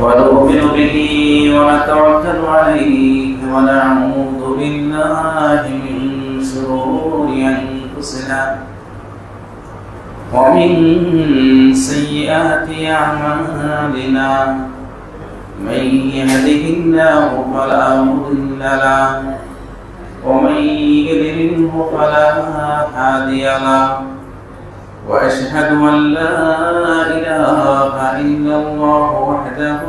ونؤمن به ونتوكل عليه ونعوذ بالله من شرور أنفسنا ومن سيئات أعمالنا من يهده الله فلا مضل له ومن يضلله فلا هادي له وأشهد أن لا إله إلا الله وحده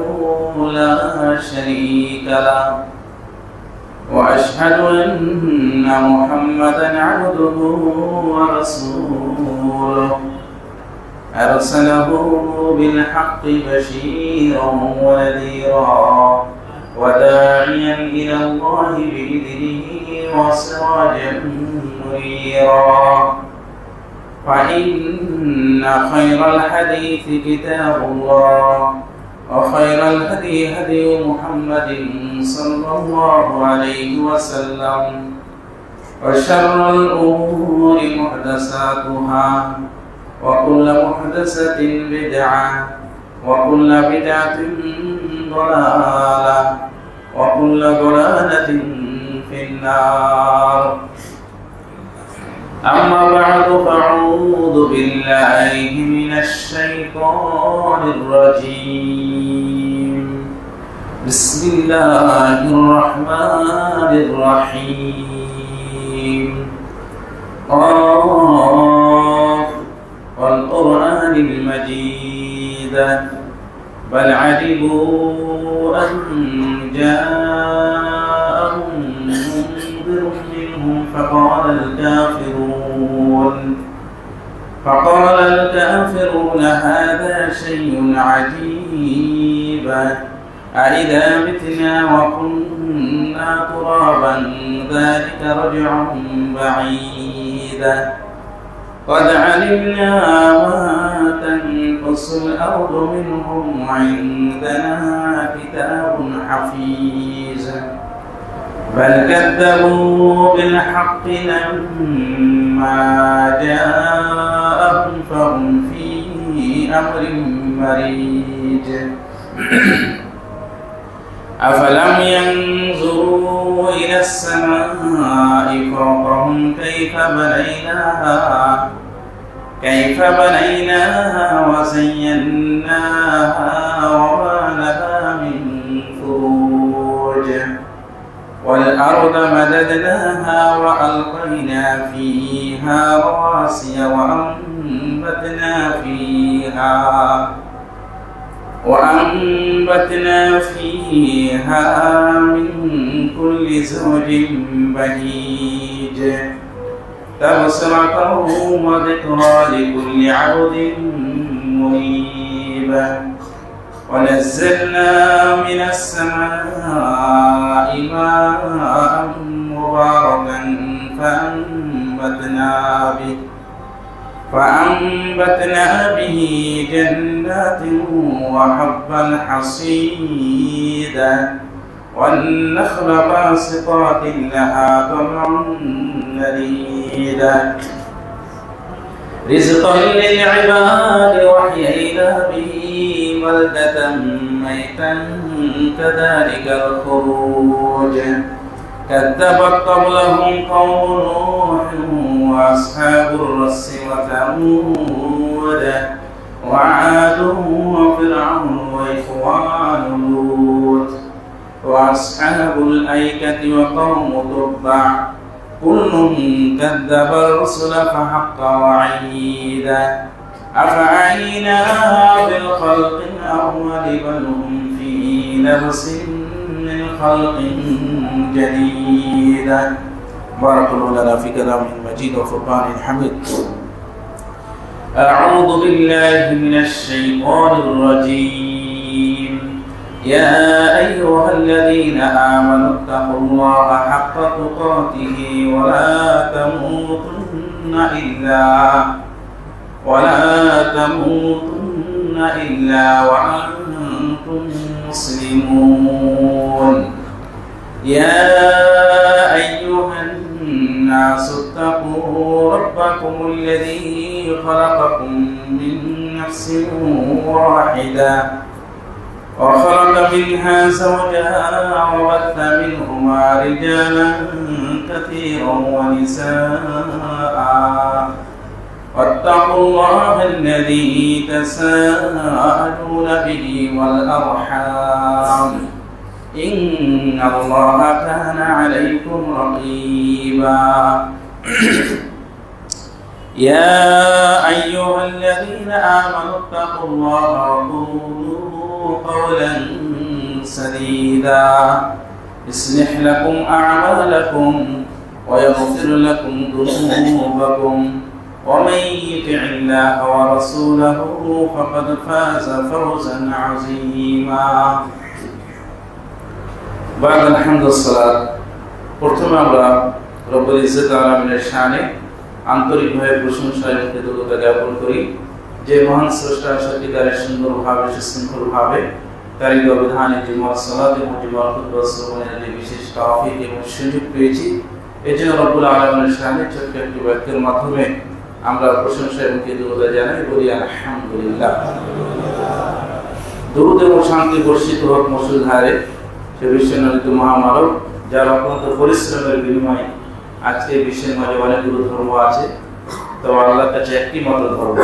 لا شريك له وأشهد أن محمدا عبده ورسوله أرسله بالحق بشيرا ونذيرا وداعيا إلى الله بإذنه وسراجا منيرا فإن خير الحديث كتاب الله وخير الهدي هدي محمد صلى الله عليه وسلم وشر الأمور محدثاتها وكل محدثة بدعة وكل بدعة ضلالة وكل ضلالة في النار أما بعد فأعوذ بالله من الشيطان الرجيم بسم الله الرحمن الرحيم قاف والقرآن المجيد بل عجبوا أن جاءهم منذر منهم فقال الكافرون هذا شيء عجيب أإذا متنا وكنا ترابا ذلك رجع بعيد قد علمنا ما تنقص الأرض منهم وعندنا كتاب حفيظ بل كذبوا بالحق لما جاءهم فهم في أمر مريج أفلم ينظروا إلى السماء فوقهم كيف بنيناها وزيناها وما لها من فروج والأرض مددناها وألقينا فيها رواسي وأنبتنا فيها من كل زوج بهيج تبصرة وذكرى لكل عبد منيب ونزلنا من السماء ماء مباركا فأنبتنا به جنات وحب الحصيد والنخل باسقات لها طلع نضيد رزقا للعباد وحيينا به بلدة ميتا كذلك الخروج كذبت قبلهم قوم نوح وأصحاب الرس وثمود وعاد وفرعون وإخوان لوط وأصحاب الأيكة وقوم تبع كل كذب الرسل فحق وعيد أفعينا بالخلق الأول بل هم في لبس من خلق جديد بارك الله لنا في كلامه المجيد وفرقانه الحميد أعوذ بالله من الشيطان الرجيم يا أيها الذين آمنوا اتقوا الله حق تقاته ولا تموتن إلا وأنتم مسلمون يا أيها الناس اتقوا ربكم الذي خلقكم من نفس واحدة وخلق منها زوجها وبث منهما رجالا كثيرا ونساء واتقوا الله الذي تساءلون به والأرحام إن الله كان عليكم رقيبا يا أيها الذين آمنوا اتقوا الله وقولوا قولا سديدا يصلح لكم أعمالكم ويغفر لكم ذنوبكم ومن يطع الله ورسوله فقد فاز فوزا عظيما بعد الحمد والصلاة প্রথমে আমরা রব্বুল ইজ্জত আলামিনের শানে আন্তরিকভাবে প্রশংসা এবং কৃতজ্ঞতা জ্ঞাপন করি যে মহান স্রষ্টা সত্যিকারের সুন্দরভাবে সুশৃঙ্খলভাবে তার এই অবধানে যে সালাত এবং শ্রবণের যে বিশেষ তৌফিক এবং সুযোগ পেয়েছি এই জন্য রব্বুল আলামিনের শানে ছোট্ট একটি বাক্যের মাধ্যমে আমরা প্রশংসা এবং কৃতজ্ঞতা জানাই বলি আলহামদুলিল্লাহ। দরুদ এবং শান্তি বর্ষিত হোক মুসলধারে সে বিশ্বনন্দিত মহামানব যার অত্যন্ত পরিশ্রমের বিনিময়ে আজকে বিশ্বের মাঝে অনেকগুলো ধর্ম আছে, তো আল্লাহর কাছে একটি মাত্র ধর্ম,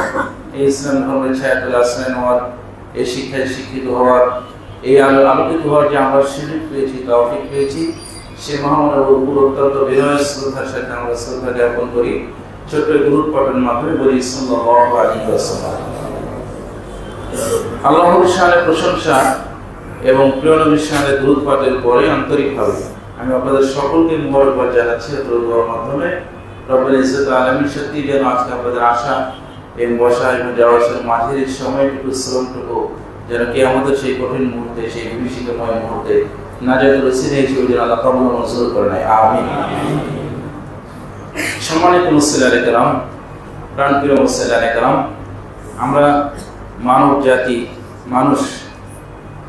এই ইসলাম ধর্মের ছায়াতলে আশ্রয় নেওয়ার, এই শিক্ষায় শিক্ষিত হওয়ার, এই আলোকিত হওয়ার যে আমরা সুযোগ পেয়েছি, তৌফিক পেয়েছি, সে মহামানব উপর অত্যন্ত বিনয় শ্রদ্ধার সাথে আমরা শ্রদ্ধা জ্ঞাপন করি। ছোট্ট গুরুত্ব পাঠের মাধ্যমে বলি সাল্লাল্লাহু আলাইহি ওয়াসাল্লাম। আল্লাহর শানে প্রশংসা এবং প্রিয় নবীর শানে দুরূদ পাঠের পরে আন্তরিকভাবে আমি আপনাদের সকলকে মোবারকবাদ জানাচ্ছি দোয়ার মাধ্যমে। রব্বুল ইজ্জত আলামিন সত্যি যেন আজকে আপনাদের আশা এবং বসা এবং যাওয়ার মাঝের এই সময়টুকু শ্রমটুকু যেন কিয়ামতের সেই কঠিন মুহূর্তে, সেই বিভীষিকাময় মুহূর্তে নাজাতের ওসিলা হিসেবে যেন আল্লাহ কবুল মঞ্জুর করে নেয়, আমিন। সম্মানিত মুসলিয়ানে কেরাম, প্রাণপ্রিয় মুসলিয়ানে কেরাম, আমরা মানব জাতি, মানুষ,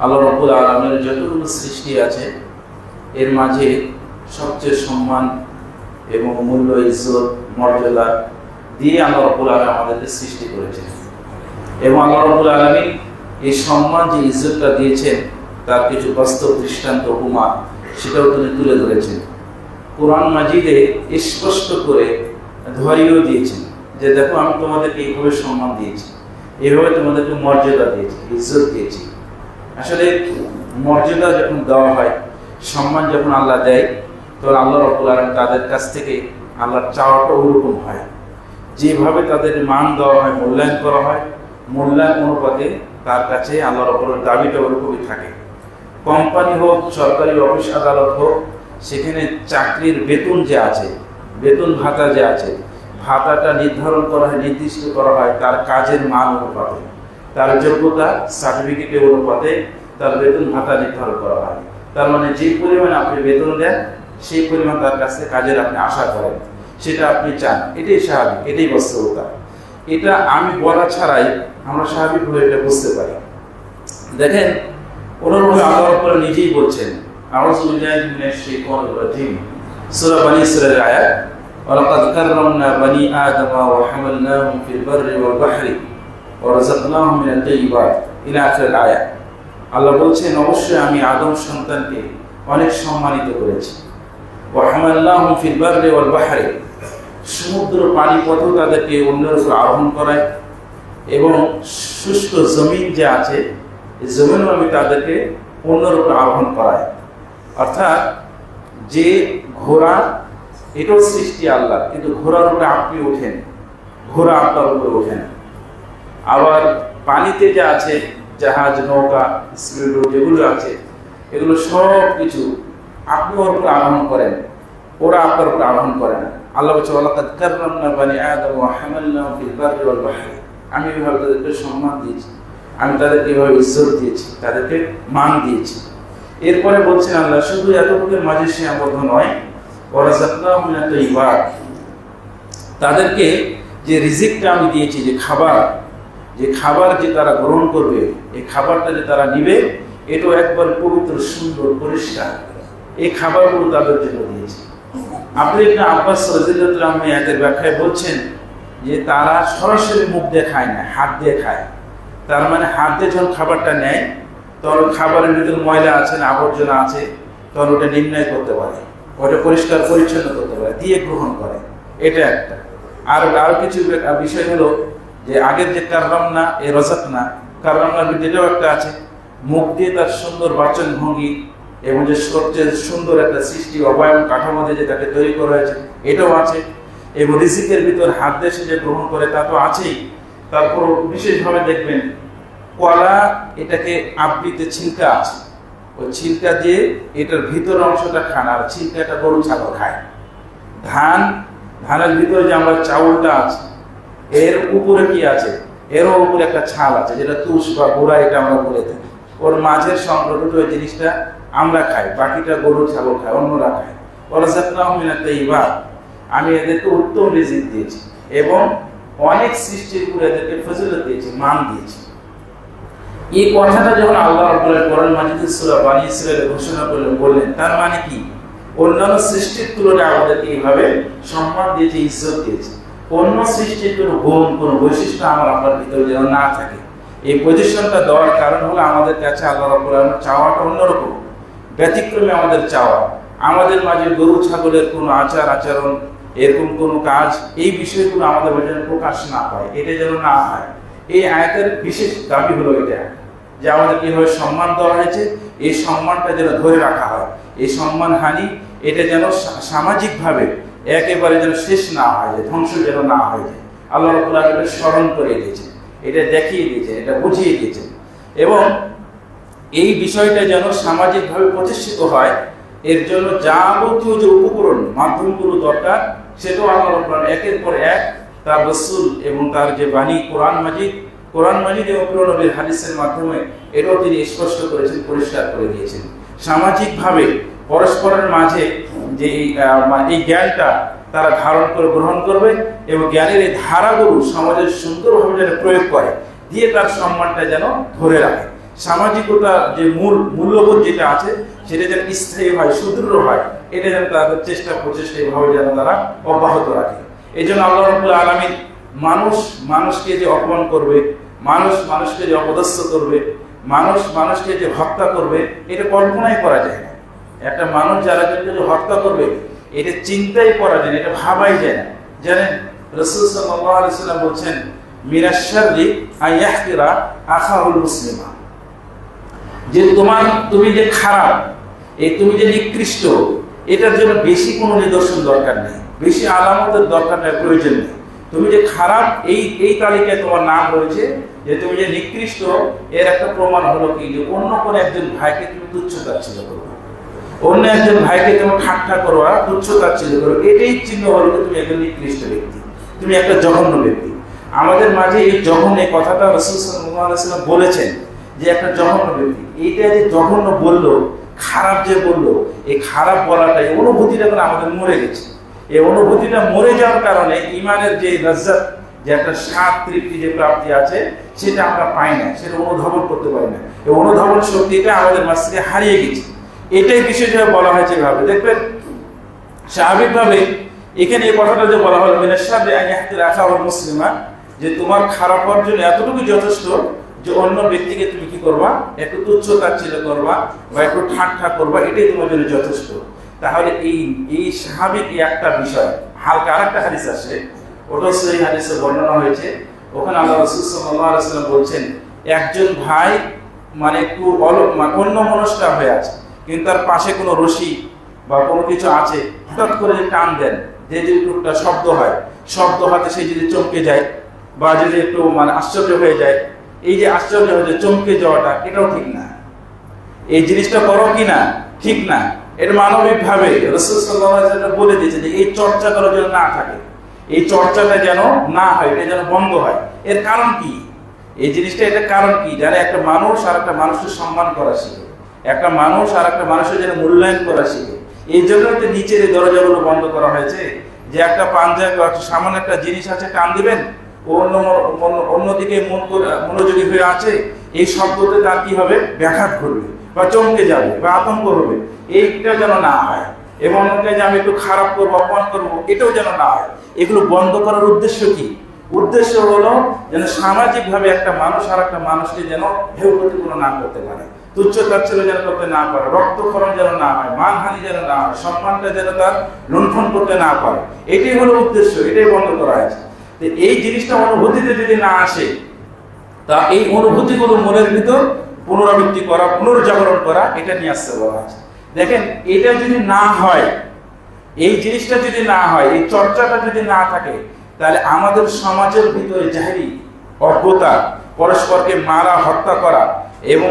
আল্লাহ রাব্বুল আলামিনের যতগুলো সৃষ্টি আছে এর মাঝে সবচেয়ে সম্মান এবং মূল্য, ইজ্জত, মর্যাদা দিয়ে আল্লাহ রাব্বুল আলামিন আমাদেরকে সৃষ্টি করেছেন এবং আল্লাহ রাব্বুল আলামিন এই সম্মান যে ইজ্জতটা দিয়েছেন তার কিছু বাস্তব দৃষ্টান্ত উপমা সেটাও তিনি তুলে ধরেছেন। কোরআন মাজিদে স্পষ্ট করে ধরিয়েও দিয়েছেন যে দেখো আমি তোমাদেরকে এইভাবে সম্মান দিয়েছি, এইভাবে তোমাদেরকে মর্যাদা দিয়েছি, ইজ্জত দিয়েছি। আসলে মর্যাদা যখন দেওয়া হয়, সম্মান যখন আল্লাহ দেয়, তখন আল্লাহ রাব্বুল আলামিন তাদের কাছ থেকে আল্লাহর চাওয়াটা ওরকম হয়, যেভাবে তাদের মান দেওয়া হয়, মূল্যায়ন করা হয়, মূল্যায়ন অনুপাতে তার কাছে আল্লাহ রাব্বুল আলামিনের দাবিটা ওরকমই থাকে। কোম্পানি হোক, সরকারি অফিস আদালত হোক, সেখানে চাকরির বেতন যে আছে, বেতন ভাতা যে আছে, ভাতাটা নির্ধারণ করা হয়, নির্দিষ্ট করা হয় তার কাজের মান অনুপাতে, তার যোগ্যতা সার্টিফিকেটের অনুপাতে তার বেতন ভাতা নির্ধারণ করা হয়। তার মানে যে পরিমাণে আপনি বেতন দেন সেই পরিমাণ তার কাছে কাজের আপনি আশা করেন, সেটা আপনি চান, এটাই স্বাভাবিক, এটাই বাস্তবতা। এটা আমি বলা ছাড়াই আমরা স্বাভাবিকভাবে এটা বুঝতে পারি। দেখেন, অনুরূপে আল্লাহ রাব্বুল আলামিন নিজেই বলছেন, আউযু বিল্লাহি মিনাশ শাইতানির রাজিম, সূরা বনী ইসরাঈল আয়াত, ওয়ালাকাদ কাররামনা বনী আদম ওয়া হামালনাহুম ফিল বাররি ওয়াল বাহরি ওয়া রাযাকনাহুম মিনাত তাইয়্যিবাত ইলা আখিরিল আয়াত। আল্লাহ বলছেন, অবশ্যই আমি আদম সন্তানকে অনেক সম্মানিত করেছি। ওয়া হামালনাহুম ফিল বাররি ওয়াল বাহরি, সমুদ্র পানি পথেও তাদেরকে অন্যের উপর আরোহণ করায় এবং শুষ্ক জমিন যে আছে এই জমিনও আমি তাদেরকে অন্যের উপর আরোহণ করাই। অর্থাৎ যে ঘোড়া, এটাও সৃষ্টি আল্লাহ, কিন্তু ঘোড়ার উপরে আপনি ওঠেন, ঘোড়া আপনার উপরে ওঠেন। আবার পানিতে যা আছে, জাহাজ, নৌকা, স্পিড বোট যেগুলো আছে, এগুলো সব কিছু আপনি ওর উপরে আরোহণ করেন, ওরা আপনার উপরে আরোহণ করে না। আল্লাহ বলছে, ওয়ালাকাদ কাররামনা বনী আদম ওয়া হামালনাহুম ফিল বাররি ওয়াল বাহরি, আমি এভাবে তাদেরকে সম্মান দিয়েছি, আমি তাদেরকে এভাবে ইজ্জত দিয়েছি, তাদেরকে মান দিয়েছি। এরপরে বলছেন আল্লাহ, শুধু এতটুকুর মাঝে সীমাবদ্ধ নয়, ওয়া রাযাকনাহুম মিনাত তাইয়্যিবাত, তাদেরকে যে রিজিকটা আমি দিয়েছি, যে খাবার যে তারা গ্রহণ করবে, এই খাবারটা যে তারা নিবে, এটাও একবার পবিত্র, সুন্দর, পরিষ্কার, এই খাবারগুলো তাদের জন্য দিয়েছি। আপনি ইবনে আব্বাস রাদিয়াল্লাহু আনহু এর ব্যাখ্যায় বলছেন যে তারা সরাসরি মুখ দিয়ে খায় না, হাত দিয়ে খায়। তার মানে হাত দিয়ে যখন খাবারটা নেয় তখন খাবারের ভিতরে ময়লা আছে না আবর্জনা আছে, তখন ওটা নির্ণয় করতে পারে, ওটা পরিষ্কার পরিচ্ছন্ন করতে পারে, দিয়ে গ্রহণ করে। এটা একটা। আরো কিছু বিষয় হলো যে আগের যে কাররামনা এ রযাকনা, কাররামনার ভিতরেও একটা আছে, মুখ দিয়ে তার সুন্দর বাচন ভঙ্গি এবং যে সবচেয়ে সুন্দর একটা সৃষ্টি অবয়ব কাঠামো দিয়ে যে তাকে তৈরি করা হয়েছে এটাও আছে, এবং রিজিকের ভিতর হাত দেশে যে গ্রহণ করে তা তো আছেই। তারপর বিশেষভাবে দেখবেন কলা, এটাকে আবৃতে ছিলকা আছে, ওই ছিলকা দিয়ে এটার ভিতর অংশটা খান, আর ছিলকাটা গরু ছাগল খায়। ধানের ভিতরে যে আমরা চাউলটা আছে এর উপরে কি আছে, এরও উপরে একটা ছাল আছে যেটা তুষ বা গোড়া এটা আমরা বলে থাকি। ওর মাঝের সংগ্রহিত ওই জিনিসটা আমরা খাই, বাকিটা গরু ছাগল খায়, অন্যরা খায়। আমি এদেরকে উত্তম রিজিক দিয়েছি এবং অনেক সৃষ্টির উপরে এদেরকে ফজিলত দিয়েছি, মান দিয়েছি। এই কথাটা যখন আল্লাহ কোরআন মাজিদে সূরা বনী ইসরাঈলে ঘোষণা বললেন, তার মানে কি অন্যান্য সৃষ্টির তুলনায় আমাদেরকে এইভাবে সম্মান দিয়েছে, ইজ্জত দিয়েছে। অন্য সৃষ্টির কোনো গুণ, কোনো বৈশিষ্ট্য আমার আপনার ভিতরে যেন না থাকে। এই পজিশনটা দেওয়ার কারণ হলো আমাদের কাছে আল্লাহ রাব্বুল আলামিন চাওয়াটা অন্যরকম, ব্যতিক্রমে আমাদের চাওয়া। আমাদের মাঝে গরু ছাগলের কোনো আচার আচরণ, এরকম কোনো কাজ, এই বিষয়গুলো আমাদের যেন প্রকাশ না পায়, এটা যেন না হয়। এই আয়াতের বিশেষ দাবি হলো এটা যে আমাদের কিভাবে সম্মান দেওয়া হয়েছে, এই সম্মানটা যেন ধরে রাখা হয়। এই সম্মান হানি এটা যেন সামাজিকভাবে একেবারে যেন শেষ না হয় যায়, ধ্বংস যেন না হয়ে যায়। আল্লাহ রাব্বুল আলামিন স্মরণ করে দিয়েছে, এটা দেখিয়ে দিয়েছে, এটা বুঝিয়ে দিয়েছে, এবং এই বিষয়টা যেন সামাজিকভাবে প্রতিষ্ঠিত হয় এর জন্য যাবতীয় যে উপকরণ মাধ্যমগুলো দরকার সেটাও আল্লাহ রাব্বুল আলামিন একের পর এক তার রাসূল এবং তার যে বাণী কোরআন মাজিদ এবং প্রিয় নবীর হাদিসের মাধ্যমে এটাও তিনি স্পষ্ট করেছেন, পরিষ্কার করে দিয়েছেন। সামাজিকভাবে পরস্পরের মাঝে যে এই জ্ঞানটা তারা ধারণ করে গ্রহণ করবে এবং জ্ঞানের এই ধারাগুলো সমাজের সুন্দরভাবে যেন প্রয়োগ করে, দিয়ে তার সম্মানটা যেন ধরে রাখে। সামাজিকতার যে মূল্যবোধ যেটা আছে সেটা যেন স্থায়ী হয়, সুদৃঢ় হয়, এটা যেন তাদের প্রচেষ্টা এইভাবে যেন তারা অব্যাহত রাখে। এই জন্য আল্লাহ রাব্বুল আলামিন মানুষকে যে অপমান করবে, মানুষকে যে অপদস্থ করবে, মানুষকে যে হত্যা করবে, এটা কল্পনাই করা যায় না। একটা মানুষ যারা কিন্তু হত্যা করবে এটা চিন্তাই করা যায় না, এটা ভাবাই যায় না। জানেন রাসূল সাল্লাল্লাহু আলাইহি ওয়াসাল্লাম বলছেন, মিনাশ শাররি আইয়াহকিরা আখাহুল মুসলিমা, যে তুমি যে খারাপ, তুমি যে নিকৃষ্ট, এটার জন্য বেশি কোনো নিদর্শন দরকার নেই, বেশি আলামতের দরকার নেই, প্রয়োজন নেই। তুমি যে খারাপ এই তালিকায় তোমার নাম রয়েছে, যে তুমি যে নিকৃষ্ট, এর একটা প্রমাণ হলো কি যে অন্য কোনো একজন ভাইকে তুমি তুচ্ছ-তাচ্ছিল্য করো, অন্য একজন ভাইকে তুমি ঠাট্টা করো, তুচ্ছ-তাচ্ছিল্য করো, এটাই চিহ্ন হলো তুমি একজন নিকৃষ্ট ব্যক্তি, তুমি একটা জঘন্য ব্যক্তি। আমাদের মাঝে এই জঘন্য এই কথাটা রাসূল সাল্লাল্লাহু আলাইহি ওয়াসাল্লাম বলেছেন যে একটা জঘন্য ব্যক্তি, এইটা যে জঘন্য বললো, খারাপ যে বললো, এই খারাপ বলাটাই অনুভূতিটা আমাদের মরে গেছে। এই অনুভূতিটা মরে যাওয়ার কারণে ইমানের যে লজ্জত, যে একটা স্বাদ তৃপ্তি যে প্রাপ্তি আছে সেটা আমরা পাই না, সেটা অনুধাবন করতে পারি না। এই অনুধাবন শক্তিটা আমাদের মাঝ থেকে হারিয়ে গেছে। এটাই বিশেষভাবে বলা হয়েছে ভাবে দেখবেন স্বাভাবিকভাবে এখানে এই কথাটা যে বলা হলো মিনাশ শাররি আন ইয়াহকিরা আখাহুল মুসলিমা, যে তোমার খারাপ হওয়ার জন্য এতটুকু যথেষ্ট যে অন্য ব্যক্তিকে তুমি কি করবা, একটু তুচ্ছ-তাচ্ছিল্য করবা বা একটু ঠাট্টা করবা, এটাই তোমার জন্য যথেষ্ট। তাহলে এই স্বাভাবিক একটা বিষয়। হালকা আরেকটা হাদিস আছে, ওটা সেই হাদিসে বর্ণনা হয়েছে, ওখানে আল্লাহ রাসূল সাল্লাল্লাহু আলাইহি ওয়াসাল্লাম বলছেন, একজন ভাই একটু অন্যমনস্ক হয়ে আছে, কিন্তু তার পাশে কোনো রশি বা কোনো কিছু আছে, হঠাৎ করে টান দেন, যে টুকটা শব্দ হাতে সে যদি চমকে যায় বা যদি একটু আশ্চর্য হয়ে যায়, এই যে আশ্চর্য হয়ে যায়, চমকে যাওয়াটা, এটাও ঠিক না। এই জিনিসটা করো কি না, ঠিক না। এটা মানবিক ভাবে রাসূল সাল্লাল্লাহু আলাইহি ওয়াসাল্লাম বলে দিয়েছে যে এই চর্চা করা যেন না থাকে, এই চর্চাটা যেন না হয়, এটা যেন বন্ধ হয়। এর কারণ কি? এই জিনিসটা এটা কারণ কি? যারা একটা মানুষ আর একটা মানুষের সম্মান করা শিখে, একটা মানুষ আর একটা মানুষের যেন মূল্যায়ন করা শিখে। এই জন্য তো নিচের এই দরজাগুলো বন্ধ করা হয়েছে, যে একটা পাঞ্জাবি সামান্য একটা জিনিস আছে, টান দিবেন, অন্যদিকে মনোযোগী হয়ে আছে, এই শব্দতে তার কি হবে, ব্যাঘাত ঘটবে বা চমকে যাবে বা আতঙ্ক হবে, এইটা যেন না হয়। এবং যে আমি একটু খারাপ করবো, অপমান করবো, এটাও যেন না হয়। এগুলো বন্ধ করার উদ্দেশ্য কি? উদ্দেশ্য হলো যেন সামাজিকভাবে একটা মানুষ আর একটা মানুষকে যেন হেয় প্রতিপন্ন না করতে পারে, তুচ্ছ তাচ্ছিল্য যেন করতে না পারে, রক্তক্ষরণ যেন না হয়, মানহানি যেন না হয়, সম্মানটা যেন তার লুণ্ঠন করতে না পারে। এটাই হলো উদ্দেশ্য, এটাই বন্ধ করা হয়েছে। তো এই জিনিসটা অনুভূতিতে যদি না আসে, তা এই অনুভূতিগুলো মনের ভিতর পুনরাবৃত্তি করা, পুনর্জাগরণ করা, এটা নিয়ে আসতে বলা আছে। দেখেন, এটা যদি না হয়, এই জিনিসটা যদি না হয়, এই চর্চাটা যদি না থাকে, তাহলে আমাদের সমাজের ভিতরে জাহেরি, অজ্ঞতা, পরস্পরকে মারা, হত্যা করা এবং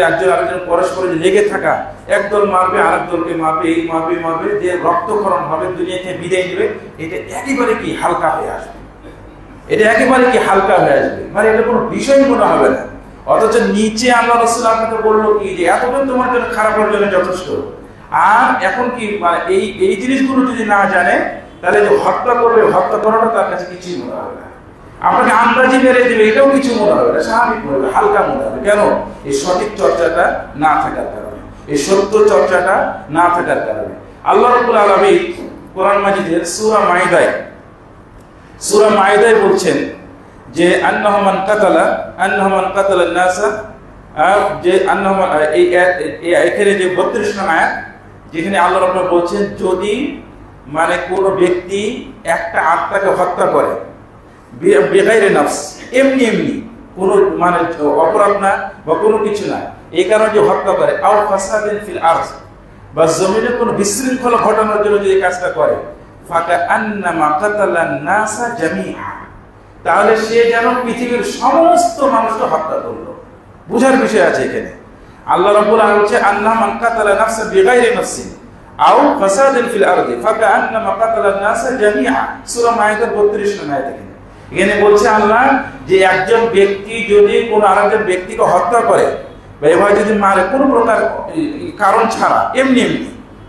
একজন আরেকজন পরস্পরে লেগে থাকা, একদল মারবে আরেক দলকে মারবে, এই মারবে যে রক্তক্ষরণ হবে, দুনিয়াকে বিদায় নেবে, এটা একেবারে কি হালকা হয়ে আসবে, এটা একেবারে কি হালকা হয়ে আসবে, মানে এটা কোনো বিষয় মনে হবে না। অথচ নিচে আল্লাহ রাসূল আপনাকে বললো কি যে এতক্ষণ তোমার জন্য খারাপের জন্য যথেষ্ট। আর এখন কি মানে এই জিনিসগুলো যদি না জানে, তাহলে যে হত্যা করবে, হত্যা করাটা তার কাছে কিছুই মনে হবে না। আপনাকে আন্দাজি মেরে দেবে, এটাও কিছু মনে হবে না, স্বাভাবিক মনে হবে, হালকা মনে হবে। কেন? এই সঠিক চর্চাটা না থাকার কারণে, এই সত্য চর্চাটা না থাকার কারণে। আল্লাহ রাব্বুল আলামিন কোরআন মাজিদের সূরা মাইদায় বলছেন যে আন্নাহু মান কাতালা নাসা, যে আন্নাহু, এখানে যে 32 নং আয়াত, যেখানে আল্লাহ রাব্বুল বলছেন যদি মানে কোন ব্যক্তি একটা আত্মাকে হত্যা করে, বেগাইরে নাফস, এমনি কোনো মানে অপরাধ না বা কোনো কিছু না, এই কারণে যে হত্যা করে, আও ফাসাদিন ফিল আরদ, বা জমিনে কোনো বিশৃঙ্খলা ঘটানোর জন্য যে কাজটা করে, ফাকা আন্নামা কাতালান নাসা জামিআ, তাহলে সে যেন পৃথিবীর সমস্ত মানুষকে হত্যা করলো। বুঝার বিষয় আছে এখানে। আল্লাহ রাব্বুল আলামিন বলছে আন্নাহু মান কাতালা নাফসান বিগাইরি নাফসিন আও ফাসাদিন ফিল আরদি ফাকা আন্নামা কাতালান নাসা জামিআ, সূরা মাইদার 32 নং আয়াত। এখানে বলছে আল্লাহ যে একজন ব্যক্তি যদি কোনো আরেকজন ব্যক্তিকে হত্যা করে বা এভাবে যদি মারে, কোনো প্রকার কারণ ছাড়া এমনি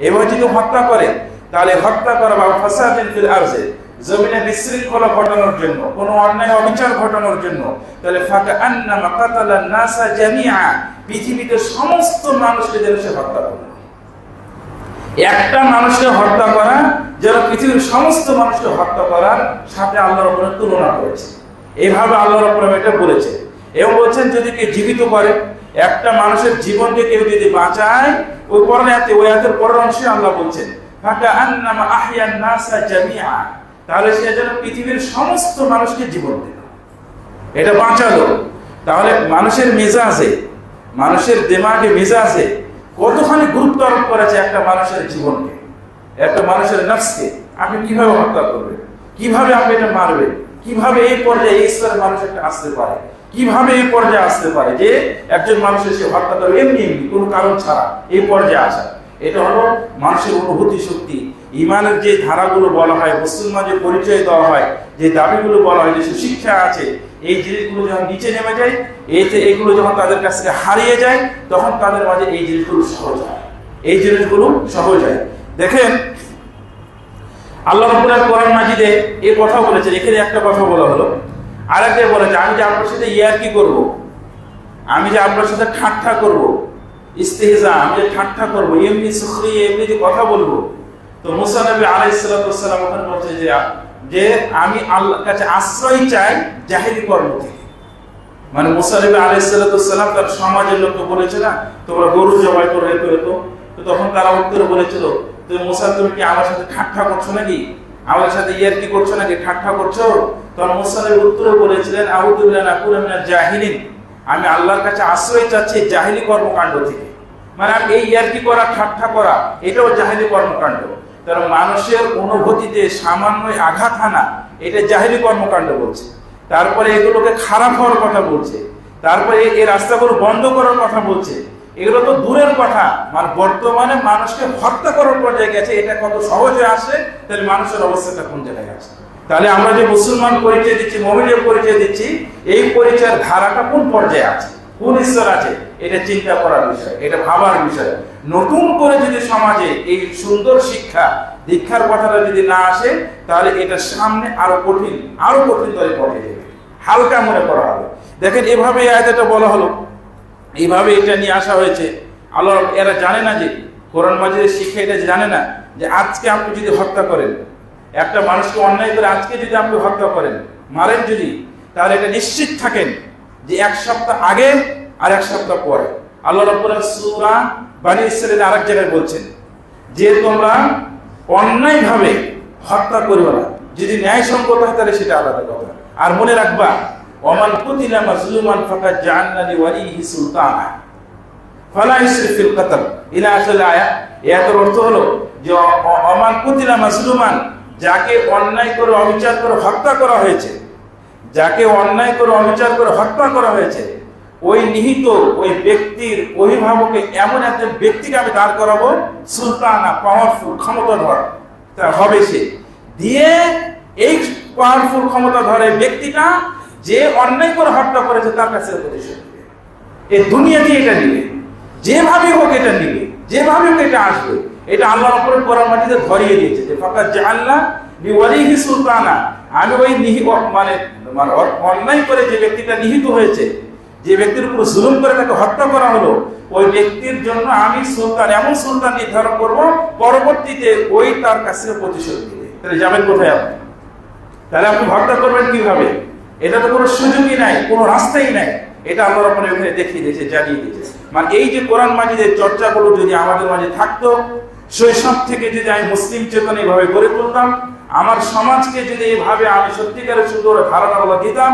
এভাবে যদি হত্যা করে, তাহলে হত্যা করা বা ফাসাদিন ফিল আরদি, জমিনে বিশৃঙ্খলা ঘটানোর জন্য, কোনো অন্যায় অবিচার ঘটানোর জন্য, তাহলে ফাকা আন্নামা কাতালান নাসা জামিআ, পৃথিবীতে সমস্ত মানুষকে যেন সে হত্যা করে। একটা মানুষকে হত্যা করা যেন পৃথিবীর সমস্ত মানুষকে হত্যা করার সাথে আল্লাহ রাব্বুল তুলনা করেছে। এইভাবে আল্লাহ রাব্বুল এটা বলেছে। এবং বলছেন যদি কেউ জীবিত করে, একটা মানুষের জীবনকে কেউ যদি বাঁচায়, ওই আয়াতের পরের অংশে আল্লাহ বলছেন ফাকা আন্নামা আহইয়ান নাসা জামিআ, তাহলে সে যেন পৃথিবীর সমস্ত মানুষকে জীবন দিল, এটা বাঁচালো। তাহলে মানুষের মেজাজে, মানুষের দিমাগে, মেজাজে কতখানি গুরুত্ব আরোপ করেছে একটা মানুষের জীবনকে, একটা মানুষের নফসকে আপনি কিভাবে হত্যা করবেন, কিভাবে আপনি এটা মারবেন, কিভাবে এই পর্যায়ে এই স্তরের মানুষ একটা আসতে পারে, কিভাবে এই পর্যায়ে আসতে পারে যে একজন মানুষের সে হত্যা করবে এমনি কোনো কারণ ছাড়া এই পর্যায়ে আসা। এটা হলো মানুষের অনুভূতি শক্তি। ইমানের যে ধারাগুলো বলা হয়, মুসলমান যে পরিচয় দেওয়া হয়, যে দাবিগুলো বলা হয়, যে সুশিক্ষা আছে, এই জিনিসগুলো যখন নিচে নেমে যায়, এইগুলো যখন তাদের কাছ থেকে হারিয়ে যায়, তখন তাদের মাঝে এই জিনিসগুলো সহজ হয়। দেখেন আল্লাহ রাব্বুল আলামিন কোরআন মাজিদে এই কথা বলেছেন। এখানে একটা কথা বলা হলো, আরেকটা বলেছে আমি যে আপনার সাথে ইয়ারকি করব, আমি যে আপনার সাথে ঠাট্টা করব, ইস্তিহজা, আমি যে ঠাট্টা করব, এমনি সুখরিয়া, এমনি যে কথা বলবো। তো মুসা নবী আলাইহিস সালাতু ওয়াস সালাম ওখানে বলছে যে আমি আল্লাহর কাছে আশ্রয় চাই জাহেলি কর্ম থেকে। মানে মুসা নবী আলাইহিস সালাতু ওয়াস সালাম তার সমাজের লোককে বলেছে না, তোমরা গরু জবাই করো, তো তখন তারা উত্তরে বলেছিল, তুমি মুসা, তুমি কি আমার সাথে ঠাট্টা করছো নাকি, আমাদের সাথে ইয়ারকি করছো নাকি, ঠাট্টা করছো? তখন মুসা নবী উত্তরে বলেছিলেন আউযু বিল্লাহি নাকুনা মিনাল জাহিলিন, আমি আল্লাহর কাছে আশ্রয় চাচ্ছি জাহেলি কর্মকাণ্ড থেকে। মানে এই ইয়ারকি করা, ঠাট্টা করা, এটাও জাহেলি কর্মকাণ্ড। কারণ মানুষের অনুভূতিতে সামান্য আঘাত হানা, এটা জাহেলি কর্মকাণ্ড বলছে। তারপরে এগুলোকে খারাপ হওয়ার কথা বলছে, তারপরে এই রাস্তাগুলো বন্ধ করার কথা বলছে। এগুলো তো দূরের কথা, মানে বর্তমানে মানুষকে হত্যা করার পর্যায়ে গেছে। এটা কত সহজে আসে, তাহলে মানুষের অবস্থাটা কোন জায়গায় আছে? তাহলে আমরা যে মুসলমান পরিচয় দিচ্ছি, মুমিনের পরিচয় দিচ্ছি, এই পরিচয়ের ধারাটা কোন পর্যায়ে আছে, কোন স্তর আছে, এটা চিন্তা করার বিষয়, এটা ভাবার বিষয়। নতুন করে যদি সমাজে এই সুন্দর দীক্ষার কথাটা যদি না আসে, তাহলে এটা সামনে আরো কঠিন তরে পড়ে যাবে, হালকা মনে করা হবে। দেখেন এভাবে আয়াতটা বলা হলো, এইভাবে এটা নিয়ে আসা হয়েছে। আল্লাহ এরা জানে না, যে কোরআন মাজিদের শিক্ষা এটা জানে না যে আজকে আপনি যদি হত্যা করেন, একটা মানুষকে অন্যায় করে আজকে যদি আপনি হত্যা করেন, মারেন যদি, তাহলে এটা নিশ্চিত থাকেন যে 1 সপ্তাহ আগে আর 1 সপ্তাহ পরে আল্লাহ রাব্বুল সূরা বনী ইসরাঈল আরেক জায়গায় বলছেন যে তোমরা অন্যায়ভাবে হত্যা করিও না, যদি ন্যায়সঙ্গত হয় তাহলে সেটা আলাদা কথা। আর মনে রাখবা ওমান কুতিলা মাজলুমান ফাকাদ জাআলনা লিওয়ালিহি সুলতানা ফালা ইসরিফ ফিল কতল ইলা আখির আয়াত। এর অর্থ হলো যে ওমান কুতিলা মাজলুমান, যাকে অন্যায় করে অবিচার করে হত্যা করা হয়েছে, যাকে অন্যায় করে অবিচার করে হত্যা করা হয়েছে, ওই নিহিত ওই ব্যক্তির অভিভাবকে এমন একজন ব্যক্তিকে আমি দাঁড় করাবো, সুলতানা পাওয়ারফুল ক্ষমতাধর হবে সে, দিয়ে এই পাওয়ারফুল ক্ষমতাধর ব্যক্তিটা যে অন্যায় করে হত্যা করেছে তার কাছে প্রতিশোধ নেবে। এই দুনিয়াতে এটা নিবে, যেভাবে হোক এটা নিবে, যেভাবে হোক এটা আসবে। এটা আল্লাহর উপরে কোরআন মাজিদে ধরিয়ে দিয়েছে যে ফাকাদ জাআলনা লিওয়ালিহি সুলতানা, আমি ওই মানে অন্যায় করে যে ব্যক্তিটা নিহিত হয়েছে, যে ব্যক্তির উপর জুলুম করে তাকে হত্যা করা হলো, ওই ব্যক্তির জন্য আমি সুলতান, এমন সুলতান নির্ধারণ করব, পরবর্তীতে ওই তার কাছে প্রতিশোধ দিবে। তাহলে যাবেন কোথায় আপনি? তাহলে আপনি হত্যা করবেন কিভাবে? এটা তো কোনো সুযোগই নাই, কোনো রাস্তাই নাই। এটা আল্লাহর উপরে ওখানে দেখিয়ে দিয়েছে, জানিয়ে দিয়েছে। মানে এই যে কোরআন মাজিদের চর্চাগুলো যদি আমাদের মাঝে থাকতো, শৈশব থেকে যদি আমি মুসলিম চেতনা এইভাবে গড়ে তুলতাম, আমার সমাজকে যদি এইভাবে আমি সত্যিকারের সুন্দর ধারণাগুলো দিতাম,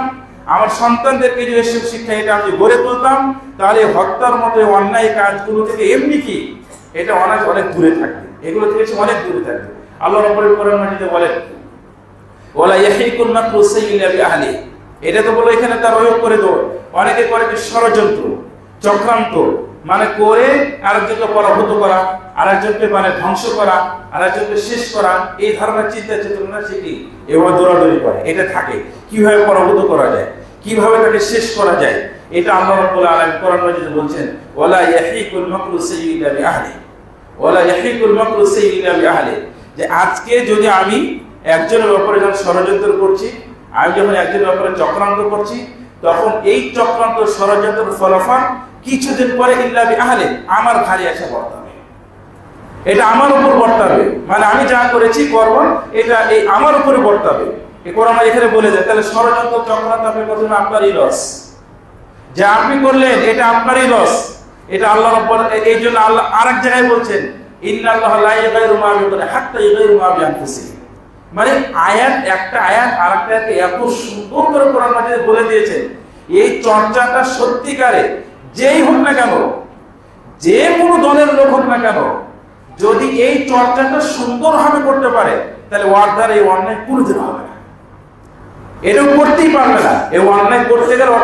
আমার সন্তানদেরকে যদি এসব শিক্ষা এটা আমি গড়ে তুলতাম, তাহলে হত্যার মতো অন্যায় কাজগুলো থেকে এমনি কি এটা অনেক অনেক দূরে থাকবে, এগুলো থেকে অনেক দূরে থাকবে। আল্লাহর উপরে কোরআন মাজিদে বলেন ওয়ালা ইয়াহিকুল মাকরু সাইয়্যি বিআহলি, এটা তো বলো এখানে তার প্রয়োগ করে দেবো। অনেকে করে কি ষড়যন্ত্র চক্রান্ত, মানে করে আরেকজনকে পরাভূত করা, আরেকজনকে মানে ধ্বংস করা, আরেকজনকে শেষ করা, এই ধরনের চিন্তা চেতনা সেটি এভাবে দৌড়াদৌড়ি করে। এটা থাকে কিভাবে পরাভূত করা যায়, কিভাবে তাকে শেষ করা যায়। এটা আল্লাহ রাব্বুল আলামিন কোরআন মাজিদে বলছেন ওয়ালা ইয়াহিকুল মাকরু সাইয়্যি বিআহলি, ওয়ালা ইয়াহিকুল মাকরু সাইয়্যি বিআহলি, যে আজকে যদি আমি একজনের উপরে যখন ষড়যন্ত্র করছি, আমি যখন একজনের ব্যাপারে চক্রান্ত করছি, তখন এই চক্রান্ত ষড়যন্ত্রের ফলাফল কিছুদিন পরে ইল্লা বিআহলি আমার ঘাড়ে এসে বর্তাবে, এটা আমার উপর বর্তাবে। মানে আমি যা করেছি করব, এটা এই আমার উপরে বর্তাবে। এই কোরআন এখানে বলে যায় তাহলে ষড়যন্ত্র চক্রান্ত আপনি প্রথমে আপনারই লস, যা আপনি করলেন এটা আপনারই লস। এটা আল্লাহ রাব্বুল, এই জন্য আল্লাহ আরেক জায়গায় বলছেন ইন্নাল্লাহা লা ইয়াগয়িরু মা বিকওমিন হাত্তা ইয়াগয়িরু মা বিআনফুসিহিম। মানে আয়াত একটা আয়াত আরেকটাকে এত সুন্দর করে কোরআন মাজিদে বলে দিয়েছেন। এই চর্চাটা সত্যিকারে যেই হোক না কেন, যে কোনো দলের লোক হোক না কেন, যদি এই চর্চাটা সুন্দরভাবে করতে পারে, তাহলে ওর দ্বারা এই অন্যায় কোনোদিন হবে না, এটাও করতেই পারবে না। এই অন্যায় করতে গেলে ওর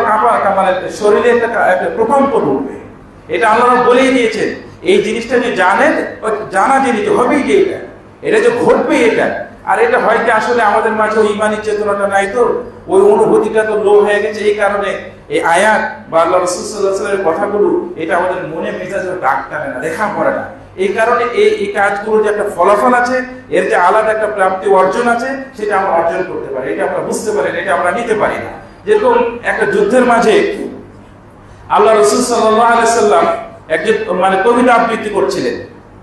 মানে শরীরে একটা প্রকম্প ঢুকবে। এটা আল্লাহ বলেই দিয়েছেন। এই জিনিসটা যে জানেন, জানা জিনিস হবেই যে এটা যে ঘটবে এটা। আর এটা হয় কি আসলে আমাদের মাঝে ওই ইমানি চেতনাটা নাই, তো ওই অনুভূতিটা তো লো হয়ে গেছে। এই কারণে এই আয়াত বা আল্লাহ রাসূল সাল্লাল্লাহু আলাইহি ওয়াসাল্লামের কথাগুলো এটা আমাদের মনে মেজাজে দাগ টানে না, দেখা পড়ে না। এই কারণে এই কাজগুলো যে একটা ফলাফল আছে, এর যে আলাদা একটা প্রাপ্তি অর্জন আছে, সেটা আমরা অর্জন করতে পারি, এটা আমরা বুঝতে পারি না, এটা আমরা নিতে পারি না। যেরকম একটা যুদ্ধের মাঝে আল্লাহ রাসূল সাল্লাল্লাহু আলাইহি ওয়াসাল্লাম একজন মানে কবিতা আবৃত্তি করছিলেন।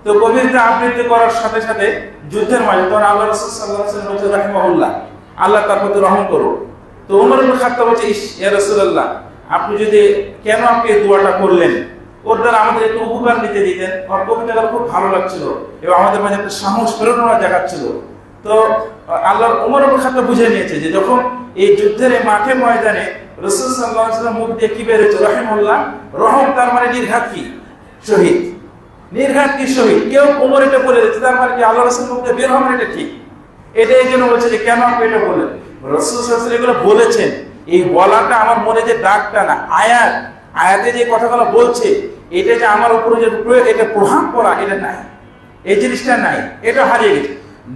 তো কবিতা আবৃত্তি করার সাথে সাথে যুদ্ধের মাঝে তখন আল্লাহ রাসূল সাল্লাল্লাহু আলাইহি ওয়াসাল্লাম বলছেন রাহিমাহুল্লাহ, আল্লাহ তার প্রতি রহম করো। তো ওমর ইবনে খাত্তাব বলছে ইয়া রাসূলুল্লাহ, আপনি যদি কেন আপনি এই দোয়াটা করলেন, ওর দ্বারা আমাদের একটু উপকার নিতে দিতেন। ওর কবিতাটা খুব ভালো লাগছিল এবং আমাদের মাঝে একটা সাহস প্রেরণা জাগাচ্ছিল। তো আল্লাহ ওমর ইবনে খাত্তাব বুঝে নিয়েছে যে যখন এই যুদ্ধের মাঠে ময়দানে রাসূল সাল্লাল্লাহু আলাইহি ওয়াসাল্লাম মুখ দিয়ে কি বের হয়েছে রাহিমাহুল্লাহ, রহম তার মানে নির্ঘাত কি শহীদ, নির্ঘাত কি শহীদ। কেউ ওমর এটা বলে দিচ্ছে, তার মানে কি আল্লাহ রাসূল মুখ দিয়ে বের হবেন, এটা ঠিক। এটা এই জন্য বলছে যে কেন আপনি এটা বললেন। রাসূল সাল্লাল্লাহু আলাইহি ওয়াসাল্লাম এগুলো বলেছেন, এই বলাটা আমার মনে যে দাগটা না, আয়াতে যে কথাগুলো বলছে, এটা যে আমার উপরে যে এটা প্রভাব পড়া, এটা নাই, এই জিনিসটা নাই, এটা হারিয়ে গেছে।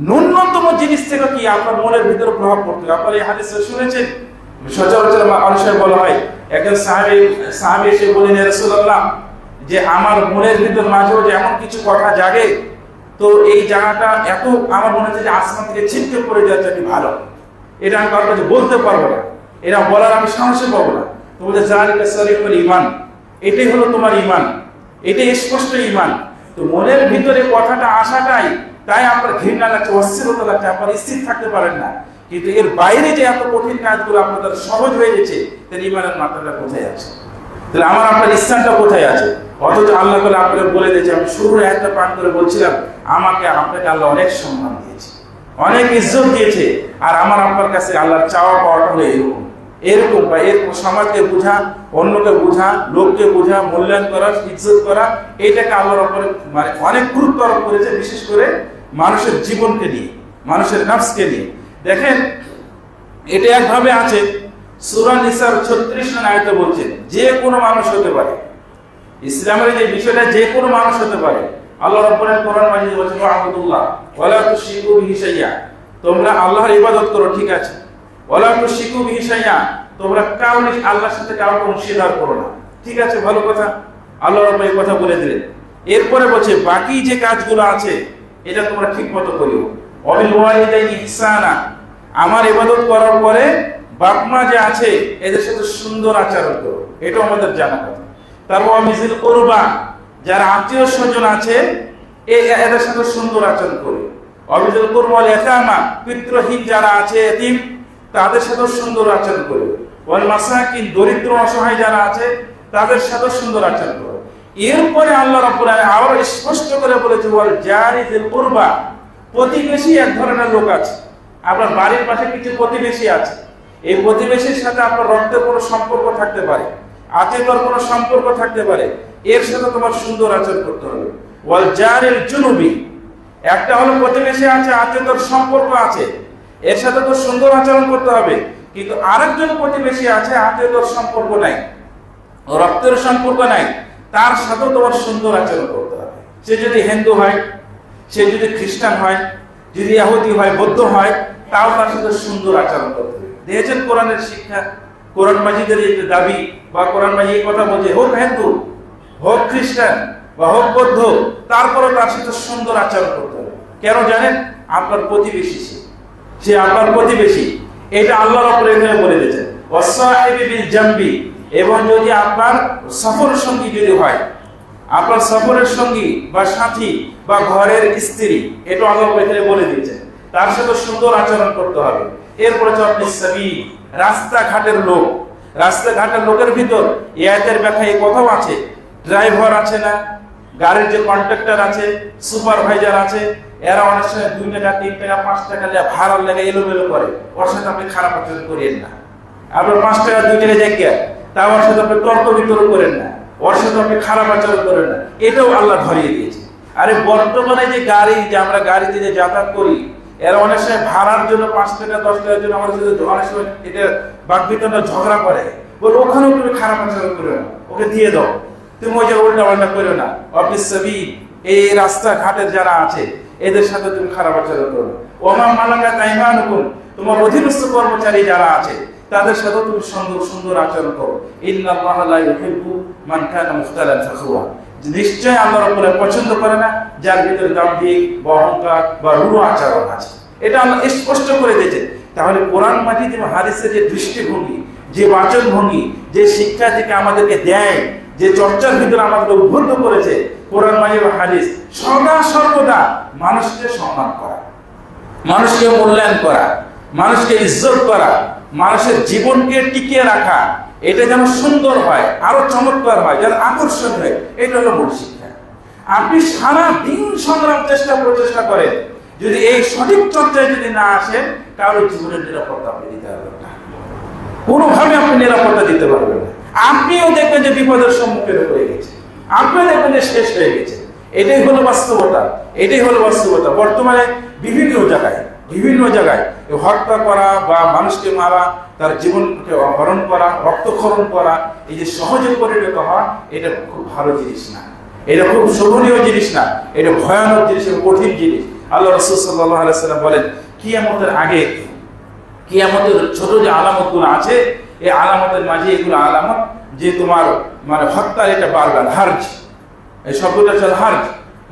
ন্যূনতম জিনিস থেকে কি আপনার মনের ভিতরে প্রভাব পড়তে হবে। আপনারা এই হাদিস শুনেছেন, সচরাচর মানুষের বলা হয় একজন সাহাবী এসে বলেন ইয়া রাসূলুল্লাহ, যে আমার মনের ভিতর মাঝেও যে এমন কিছু কথা জাগে, তো এই জায়গাটা এত আমার মনে হচ্ছে যে আসমান থেকে ছিটকে পড়ে যাচ্ছে, আমি ভালো, এটা আমি কারোর কাছে বলতে পারবো না, এটা বলার আমি সাহসে পাবো না। তো বলছে যালিকা সারিফুল ঈমান, এটাই হলো তোমার ঈমান, এটাই স্পষ্ট ঈমান। তো মনের ভিতরে কথাটা আসাটাই তাই আপনার ঘৃণা লাগছে, অস্থিরতা লাগছে, আপনার স্থির থাকতে পারেন না। কিন্তু এর বাইরে যে এত কঠিন কাজগুলো আপনাদের সহজ হয়ে গেছে, তাহলে ঈমানের মাত্রাটা কোথায় আছে? তাহলে আমার আপনার স্থানটা কোথায় আছে? অথচ আল্লাহ তাআলা আপনাকে বলে দিয়েছে, আমি শুরুর একটা পাঠ করে বলছিলাম, আমাকে আপনাকে আল্লাহ অনেক সম্মান দিয়েছে, অনেক ইজ্জত দিয়েছে। আর আমার আপনার কাছে আল্লাহর চাওয়া পাওয়াটা হলো এরকম বা এরকম সমাজকে বোঝা, অন্যকে বোঝা, লোককে বোঝা, মূল্যায়ন করা, ইজ্জত করা, এটাকে আল্লাহর উপরে মানে অনেক গুরুত্ব আরোপ করেছে, বিশেষ করে মানুষের জীবনকে নিয়ে, মানুষের নফসকে নিয়ে। দেখেন, এটা একভাবে আছে সূরা নিসার 36 নং আয়াতে বলছে, যে কোনো মানুষ হতে পারে। ইসলামের যে বিষয়টা যে কোনো মানুষ হতে পারে। আল্লাহ রাব্বুল আলামিন কোরআন মাজিদে বলেছেন, ওয়া'বুদুল্লাহ ওয়ালা তুশরিকু বিহি শাইয়্যা, তোমরা আল্লাহর ইবাদত করো, ঠিক আছে। ওয়ালা তুশরিকু বিহি শাইয়্যা, তোমরা কাউকে আল্লাহর সাথে কাউকে অংশীদার করো না, ঠিক আছে, ভালো কথা। আল্লাহ রাব্বুল এই কথা বলে দিলেন। এরপরে বলছে বাকি যে কাজগুলো আছে এটা তোমরা ঠিকমতো করিও। ওয়াবিল ওয়ালিদাইনি ইহসানা, আমার ইবাদত করার পরে বাপ মা যে আছে এদের সাথে সুন্দর আচরণ করো, এটা আমাদের জানা কথা। তারপর মিজিল কুরবা, যারা আত্মীয় স্বজন আছে এদের সাথে সুন্দর আচরণ করো। অমিজিল কুরবা ইয়াতামা, পিতৃহীন যারা আছে এতিম তাদের সাথে সুন্দর আচরণ করো। ওয়াল মাসাকিন, দরিদ্র অসহায় যারা আছে তাদের সাথে সুন্দর আচরণ করো। এরপরে আল্লাহ রাব্বুল আলামিন আরো স্পষ্ট করে বলেছে, ওয়াল জারি যিল কুরবা, প্রতিবেশী এক ধরনের লোক আছে। আপনার বাড়ির পাশে কিছু প্রতিবেশী আছে, এই প্রতিবেশীর সাথে আপনার রক্তের কোনো সম্পর্ক থাকতে পারে, আত্মীয়তার কোনো সম্পর্ক থাকতে পারে, এর সাথে তোমার সুন্দর আচরণ করতে হবে। ওয়াল জারিল জুনুবি, একটা হলো প্রতিবেশী আছে, আত্মীয়তার সম্পর্ক আছে, এর সাথে তো সুন্দর আচরণ করতে হবে। কিন্তু আরেকজন প্রতিবেশী আছে, আত্মীয়তার সম্পর্ক নাই, রক্তের সম্পর্ক নাই, তার সাথে তোমার সুন্দর আচরণ করতে হবে। সে যদি হিন্দু হয়, সে যদি খ্রিস্টান হয়, যদি ইহুদি হয়, বৌদ্ধ হয়, তাও তার সাথে সুন্দর আচরণ করতে হবে। দেখেছেন কোরআনের শিক্ষা, কোরআন মাজিদের এই দাবি বা কোরআন মাজিদ এই কথা বলছে, হোক হিন্দু, হোক খ্রিস্টান বা হোক বৌদ্ধ, তারপরে তার সাথে সুন্দর আচরণ করতে হবে। কেন জানেন? আপনার প্রতিবেশী, সে আপনার প্রতিবেশী, এটা আল্লাহর উপরে এখানে বলে দিয়েছেন। ওয়াসাহিবি বিল জামবি, এবং যদি আপনার সফর সঙ্গী যদি হয়, আপনার সফরের সঙ্গী বা সাথী বা ঘরের স্ত্রী, এটা আল্লাহ এখানে বলে দিয়েছেন, তার সাথে সুন্দর আচরণ করতে হবে। এরপরে আপনি সাবিল, রাস্তাঘাটের লোক, রাস্তাঘাটের লোকের ভিতর এই আয়াতের ব্যাখ্যায় এই কথাও আছে, ড্রাইভার আছে না, গাড়ির যে কন্ট্রাক্টর আছে, সুপারভাইজার আছে, এরা অনেক সময় 2 টাকা 3 টাকা 5 টাকা ভাড়া লেগে এলোমেলো করে, ওর সাথে আপনি খারাপ আচরণ করেন না। আপনার 5 টাকা 2 টাকা জায়গা, তা ওর সাথে আপনি তর্ক বিতর্ক করেন না, ওর সাথে আপনি খারাপ আচরণ করেন না, এটাও আল্লাহ ধরিয়ে দিয়েছে। আরে বর্তমানে যে গাড়ি, যে আমরা গাড়িতে যে যাতায়াত করি, এরা অনেক সময় ভাড়ার জন্য 5 টাকা 10 টাকার জন্য আমাদের সাথে অনেক সময় এটা বাকবিতণ্ডা ঝগড়া করে, বলে ওখানেও তুমি খারাপ আচরণ করো না, ওকে দিয়ে দাও, তুমি ওই যে উল্টা পাল্টা করো না। অফিস সাবিল, এই রাস্তাঘাটের যারা আছে এদের সাথে তুমি খারাপ আচরণ করো। ওমা মালাকাত আইমানুকুম, তোমার অধীনস্থ কর্মচারী যারা আছে তাদের সাথে তুমি সুন্দর সুন্দর আচরণ করো। ইন্নাল্লাহা লা ইউহিব্বু মান কানা মুখতালান ফাখুরা, নিশ্চয় আল্লাহ রাব্বুল আলামিন পছন্দ করে না যার ভিতরে দাম্ভিক বা অহংকার বা রূঢ় আচরণ আছে। এটা আল্লাহ স্পষ্ট করে দিয়েছে। তাহলে কোরআন মাজিদ এবং হাদিসের যে দৃষ্টিভঙ্গি, যে বাচনভঙ্গি, যে শিক্ষা থেকে আমাদেরকে দেয়, যে চর্চার ভিতরে আমাদের উদ্বুদ্ধ করেছে, কোরআন মাজিদ এবং হাদিস সদা সর্বদা মানুষকে সম্মান করা, মানুষকে মূল্যায়ন করা, মানুষকে ইজ্জত করা, মানুষের জীবনকে টিকিয়ে রাখা, এটা যেন সুন্দর হয়, আরো চমৎকার হয়, যেন আকর্ষণ হয়, এটা হলো মূল শিক্ষা। আপনি সারা দিন সংগ্রাম প্রচেষ্টা করেন, যদি এই সঠিক চর্চায় যদি না আসেন, তাহলে জীবনের নিরাপত্তা আপনি দিতে পারবেন না, কোনোভাবে আপনি নিরাপত্তা দিতে পারবেন না। আপনিও দেখবেন যে বিপদের সম্মুখীন হয়ে গেছে, আপনিও দেখবেন যে শেষ হয়ে গেছে। এটাই হলো বাস্তবতা, এটাই হলো বাস্তবতা। বর্তমানে বিভিন্ন জায়গায় হত্যা করা বা মানুষকে মারা, তার জীবনকে হরণ করা, রক্তক্ষরণ করা, এই যে সহজে পরিণত হওয়া, এটা খুব ভালো জিনিস না, এটা খুব শোভনীয় জিনিস না, এটা ভয়ানক জিনিস, কঠিন জিনিস। আল্লাহ রাসূল সাল্লাল্লাহু আলাইহি ওয়াসাল্লাম বলেন, কিয়ামতের আগে, কিয়ামতের ছোট যে আলামতগুলো আছে, এই আলামতের মাঝে এগুলো আলামত যে তোমার মানে হত্যার এটা বাড়বে, হার্জ, এই শব্দটা হচ্ছে হার্জ,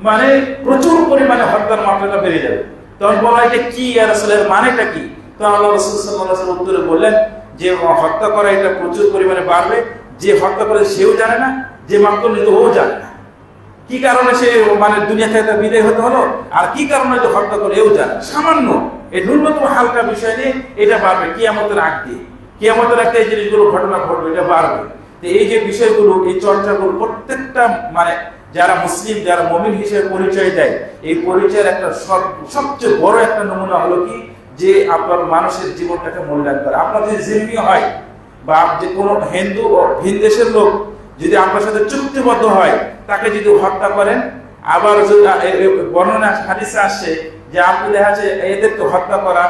মানে প্রচুর পরিমাণে হত্যার মাত্রাটা বেড়ে যাবে। তখন বলা, এটা কি ইয়া রাসূলের মানেটা কি? তো আল্লাহ রাসূল সাল্লাল্লাহু আলাইহি ওয়াসাল্লাম উত্তরে বললেন যে হত্যা করা এটা প্রচুর পরিমাণে বাড়বে, যে হত্যা করে সেও জানে না, যে মাত্র নিত ও জানে না, কি কারণে সে মানে দুনিয়া থেকে বিদায় হতে হলো, আর কি কারণে যে হত্যা করে এও জানে, সামান্য এই ন্যূনতম হালকা বিষয় নিয়ে এটা বাড়বে কিয়ামতের আগ দিয়ে। কিয়ামতের আগে এই জিনিসগুলো ঘটনা ঘটবে, এটা বাড়বে। এই যে বিষয়গুলো, এই চর্চাগুলো প্রত্যেকটা মানে যারা মুসলিম, যারা মুমিন হিসেবে পরিচয় দেয়, এই পরিচয়ের একটা সবচেয়ে বড় একটা নমুনা হলো কি, যে আপনার মানুষের জীবনটাকে মূল্যায়ন করে। আপনার যদি জিম্মি হয় বা যে কোনো হিন্দু ও ভিন দেশের লোক যদি আপনার সাথে চুক্তিবদ্ধ হয়, তাকে যদি হত্যা করেন, আবার বর্ণনা হাদিসে আসছে যে আপনি দেখা যাচ্ছে এদেরকে হত্যা করা,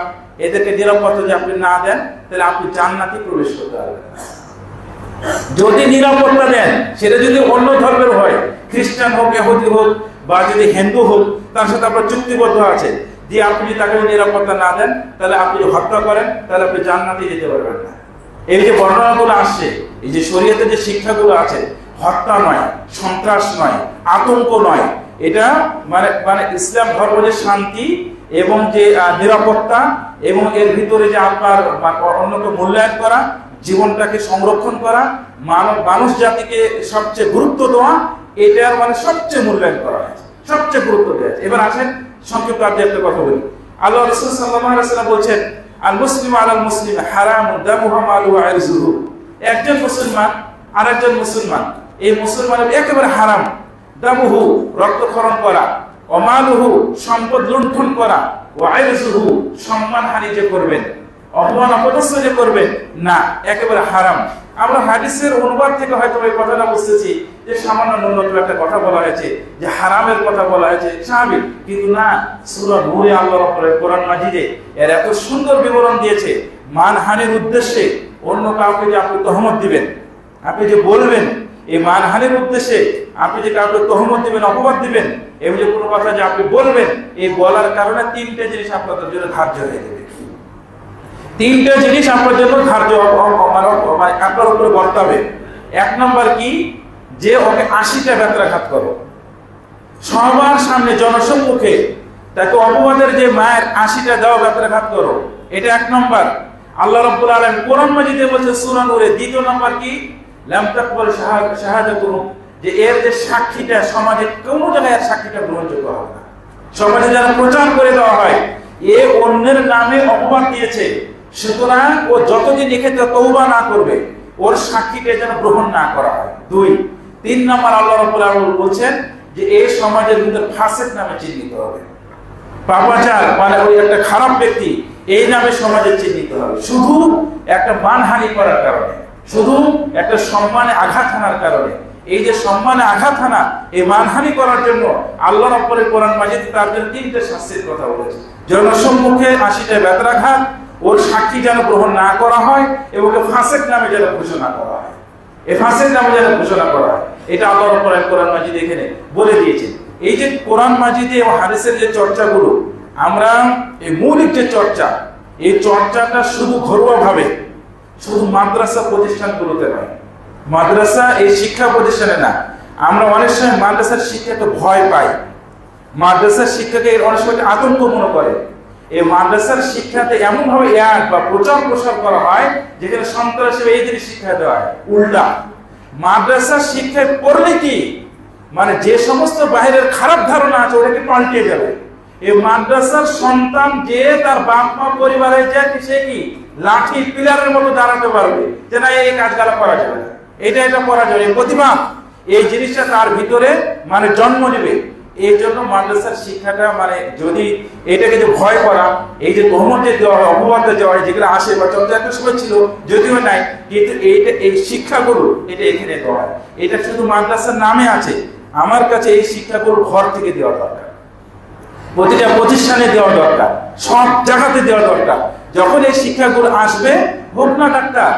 এদেরকে নিরাপত্তা যদি আপনি না দেন, তাহলে আপনি জান্নাতে প্রবেশ করতে পারবেন না। যদি নিরাপত্তা দেন, সেটা যদি অন্য ধর্মের হয়, খ্রিস্টান হোক, ইহুদি হোক, বা যদি হিন্দু হোক, তার সাথে আপনার চুক্তিবদ্ধ আছে, যে আপনি যদি তাকে নিরাপত্তা না দেন, তাহলে আপনি হত্যা করেন, তাহলে আপনি জান্নাতে যেতে পারবেন না। এই যে বর্ণনাগুলো আসছে, এই যে শরীয়তের যে শিক্ষাগুলো আছে, হত্যা নয়, সন্ত্রাস নয়, আতঙ্ক নয়, এটা মানে মানে ইসলাম ধর্ম যে শান্তি এবং যে নিরাপত্তা এবং এর ভিতরে যে আপনার অন্যকে মূল্যায়ন করা, জীবনটাকে সংরক্ষণ করা, মানুষ জাতিকে সবচেয়ে গুরুত্ব দেওয়া, এটার মানে সবচেয়ে মূল্যায়ন করা হয়েছে, সবচেয়ে গুরুত্ব দেওয়া হয়েছে। এবার আসেন সংক্ষিপ্ত একটা কথা বলি। আল্লাহ রাসূল সাল্লাল্লাহু আলাইহি ওয়াসাল্লাম বলছেন, আল মুসলিম আলাল মুসলিম হারামুন দামুহু মালুহু ওয়া ইরজুহু। একজন মুসলমান আরেকজন মুসলমান, এই মুসলমানের একেবারে হারাম, দামুহু রক্তক্ষরণ করা, ওয়া মালুহু সম্পদ লুণ্ঠন করা, ওয়া ইরজুহু সম্মানহানি যে করবেন, অপমান অপদস্থ যে করবেন না, একেবারে হারাম। আমরা হাদিসের অনুবাদ থেকে হয়তো এই কথাটা বুঝতেছি যে সামান্য ন্যূনতম একটা কথা বলা হয়েছে, যে হারামের কথা বলা হয়েছে, স্বাভাবিক, কিন্তু না, সূরা নূরে আল্লাহ রাব্বুল কোরআন মাজিদে এর এত সুন্দর বিবরণ দিয়েছে। মানহানির উদ্দেশ্যে অন্য কাউকে যে আপনি তহমত দিবেন, আপনি যে বলবেন, এই মানহানির উদ্দেশ্যে আপনি যে কাউকে তহমত দিবেন, অপবাদ দিবেন, এবং যে কোনো কথা যে আপনি বলবেন, এই বলার কারণে তিনটে জিনিস আপনাদের জন্য ধার্য হয়ে যাবে। তিনটা জিনিস আপনার জন্য ধার্য আপনার উপরে বর্তাবে। এক নম্বর কি, যে ওকে 80টা ব্যত্রাঘাত করো, সবার সামনে জনসম্মুখে তাকে অপবাদের যে মায়ের 80টা দেওয়া ব্যত্রাঘাত করো, এটা এক নম্বর। আল্লাহ রাব্বুল আলামিন কোরআন মাজিদে বলছে সূরা নূরে। দ্বিতীয় নম্বর কি, লাম তাকবাল শাহাদাতুহুম, যে এর যে সাক্ষীটা সমাজে কোনো জায়গায় সাক্ষীটা গ্রহণযোগ্য হবে না। সমাজে যারা প্রচার করে দেওয়া হয় এ অন্যের নামে অপবাদ দিয়েছে, সুতরাং ও যতদিন এক্ষেত্রে তওবা না করবে, ওর সাক্ষীকে যেন গ্রহণ না করা হয়। 2 3 নম্বর আল্লাহ রাব্বুল আলামিন বলছেন যে এই সমাজের ভিতরে ফাসিক নামে চিহ্নিত হবে, পাপাচার মানে ওই একটা খারাপ ব্যক্তি, এই নামে সমাজে চিহ্নিত হবে, শুধু একটা মানহানি করার কারণে, শুধু একটা সম্মানে আঘাত হানার কারণে। এই যে সম্মানে আঘাত হানা, এই মানহানি করার জন্য আল্লাহ রাব্বুল কোরআন মাজিদে তার জন্য 3টে শাস্তির কথা বলেছে। জনসম্মুখে 80টা ব্যত্রাঘাত, ওর সাক্ষী যেন গ্রহণ না করা হয়, এবং ফাসিক নামে যেন ঘোষণা করা হয়, এই ফাসিক নামে যেন ঘোষণা করা হয়, এটা আল্লাহ রাব্বুল কোরআন মাজিদে এখানে বলে দিয়েছেন। এই যে কোরআন মাজিদে এবং হাদিসের যে চর্চাগুলো, আমরা এই মৌলিক যে চর্চা, এই চর্চাটা শুধু ঘরোয়া ভাবে, শুধু মাদ্রাসা প্রতিষ্ঠানগুলোতে নয়, মাদ্রাসা এই শিক্ষা প্রতিষ্ঠানে না। আমরা অনেক সময় মাদ্রাসার শিক্ষাকে ভয় পাই, মাদ্রাসার শিক্ষাকে অনেক সময় আতঙ্ক মনে করে। এই মাদ্রাসার শিক্ষাতে এমন ভাবে বা প্রচার প্রসার করা হয় যেখানে সন্ত্রাসী এই জিনিস শিক্ষা দেওয়া হয়। উল্টা, মাদ্রাসার শিক্ষায় পড়লে কি মানে যে সমস্ত বাইরের খারাপ ধারণা আছে ওটাকে পাল্টে যাবে। এই মাদ্রাসার সন্তান যে তার বাপ মা পরিবারে যায়, সে কি লাঠি পিলারের মতো দাঁড়াতে পারবে যে না এই কাজগুলো করা যাবে না, এটা করা যাবে, প্রতিভা এই জিনিসটা তার ভিতরে মানে জন্ম নেবে। এই জন্য মাদ্রাসার শিক্ষাটা মানে যদি এটাকে যে ভয় করা, এই যে তহমত দেওয়া হয়, অপবাদ দেওয়া হয়, যেগুলো আসে বা চর্চা একটা সময় ছিল যদিও নাই, কিন্তু এই শিক্ষাগুলো এটা এখানে দেওয়া হয়। এটা শুধু মাদ্রাসার নামে আছে। আমার কাছে এই শিক্ষাগুলো ঘর থেকে দেওয়া দরকার, প্রতিটা প্রতিষ্ঠানে দেওয়া দরকার, সব জায়গাতে দেওয়া দরকার। যখন এই শিক্ষাগুলো আসবে, হোক না ডাক্তার,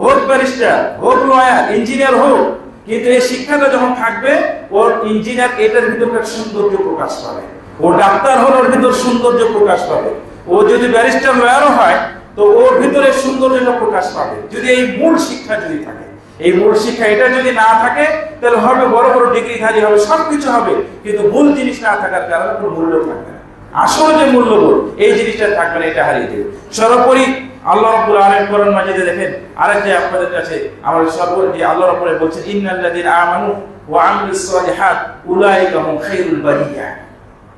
হোক ব্যারিস্টার, হোক লয়ার, ইঞ্জিনিয়ার হোক, কিন্তু এই শিক্ষাটা যখন থাকবে, ওর ইঞ্জিনিয়ার এটার ভিতরে সৌন্দর্য প্রকাশ পাবে, ও ডাক্তার হলে ওর ভিতর সৌন্দর্য প্রকাশ পাবে, ও যদি ব্যারিস্টার লয়ারও হয় তো ওর ভিতরে সৌন্দর্য প্রকাশ পাবে, যদি এই মূল শিক্ষা যদি থাকে। এই মূল শিক্ষা এটা যদি না থাকে, তাহলে হবে বড় বড় ডিগ্রিধারী হবে, সবকিছু হবে, কিন্তু মূল জিনিস না থাকার কারণে কোনো মূল্য থাকবে না। আসলে যে মূল্যবোধ এই জিনিসটা থাকবে না, এটা হারিয়ে দেবে। সর্বোপরি আল্লাহ রাব্বুল আলামিন কোরআন মাজিদে দেখেন আরেকটা আপনাদের কাছে আমাদের সর্বোপরি আল্লাহ রাব্বুল আলামিন বলছেন, ইন্নাল্লাযীনা আমানু ওয়া আমিলুস সালিহাত উলাইকা হুম খায়রুল বারিয়া।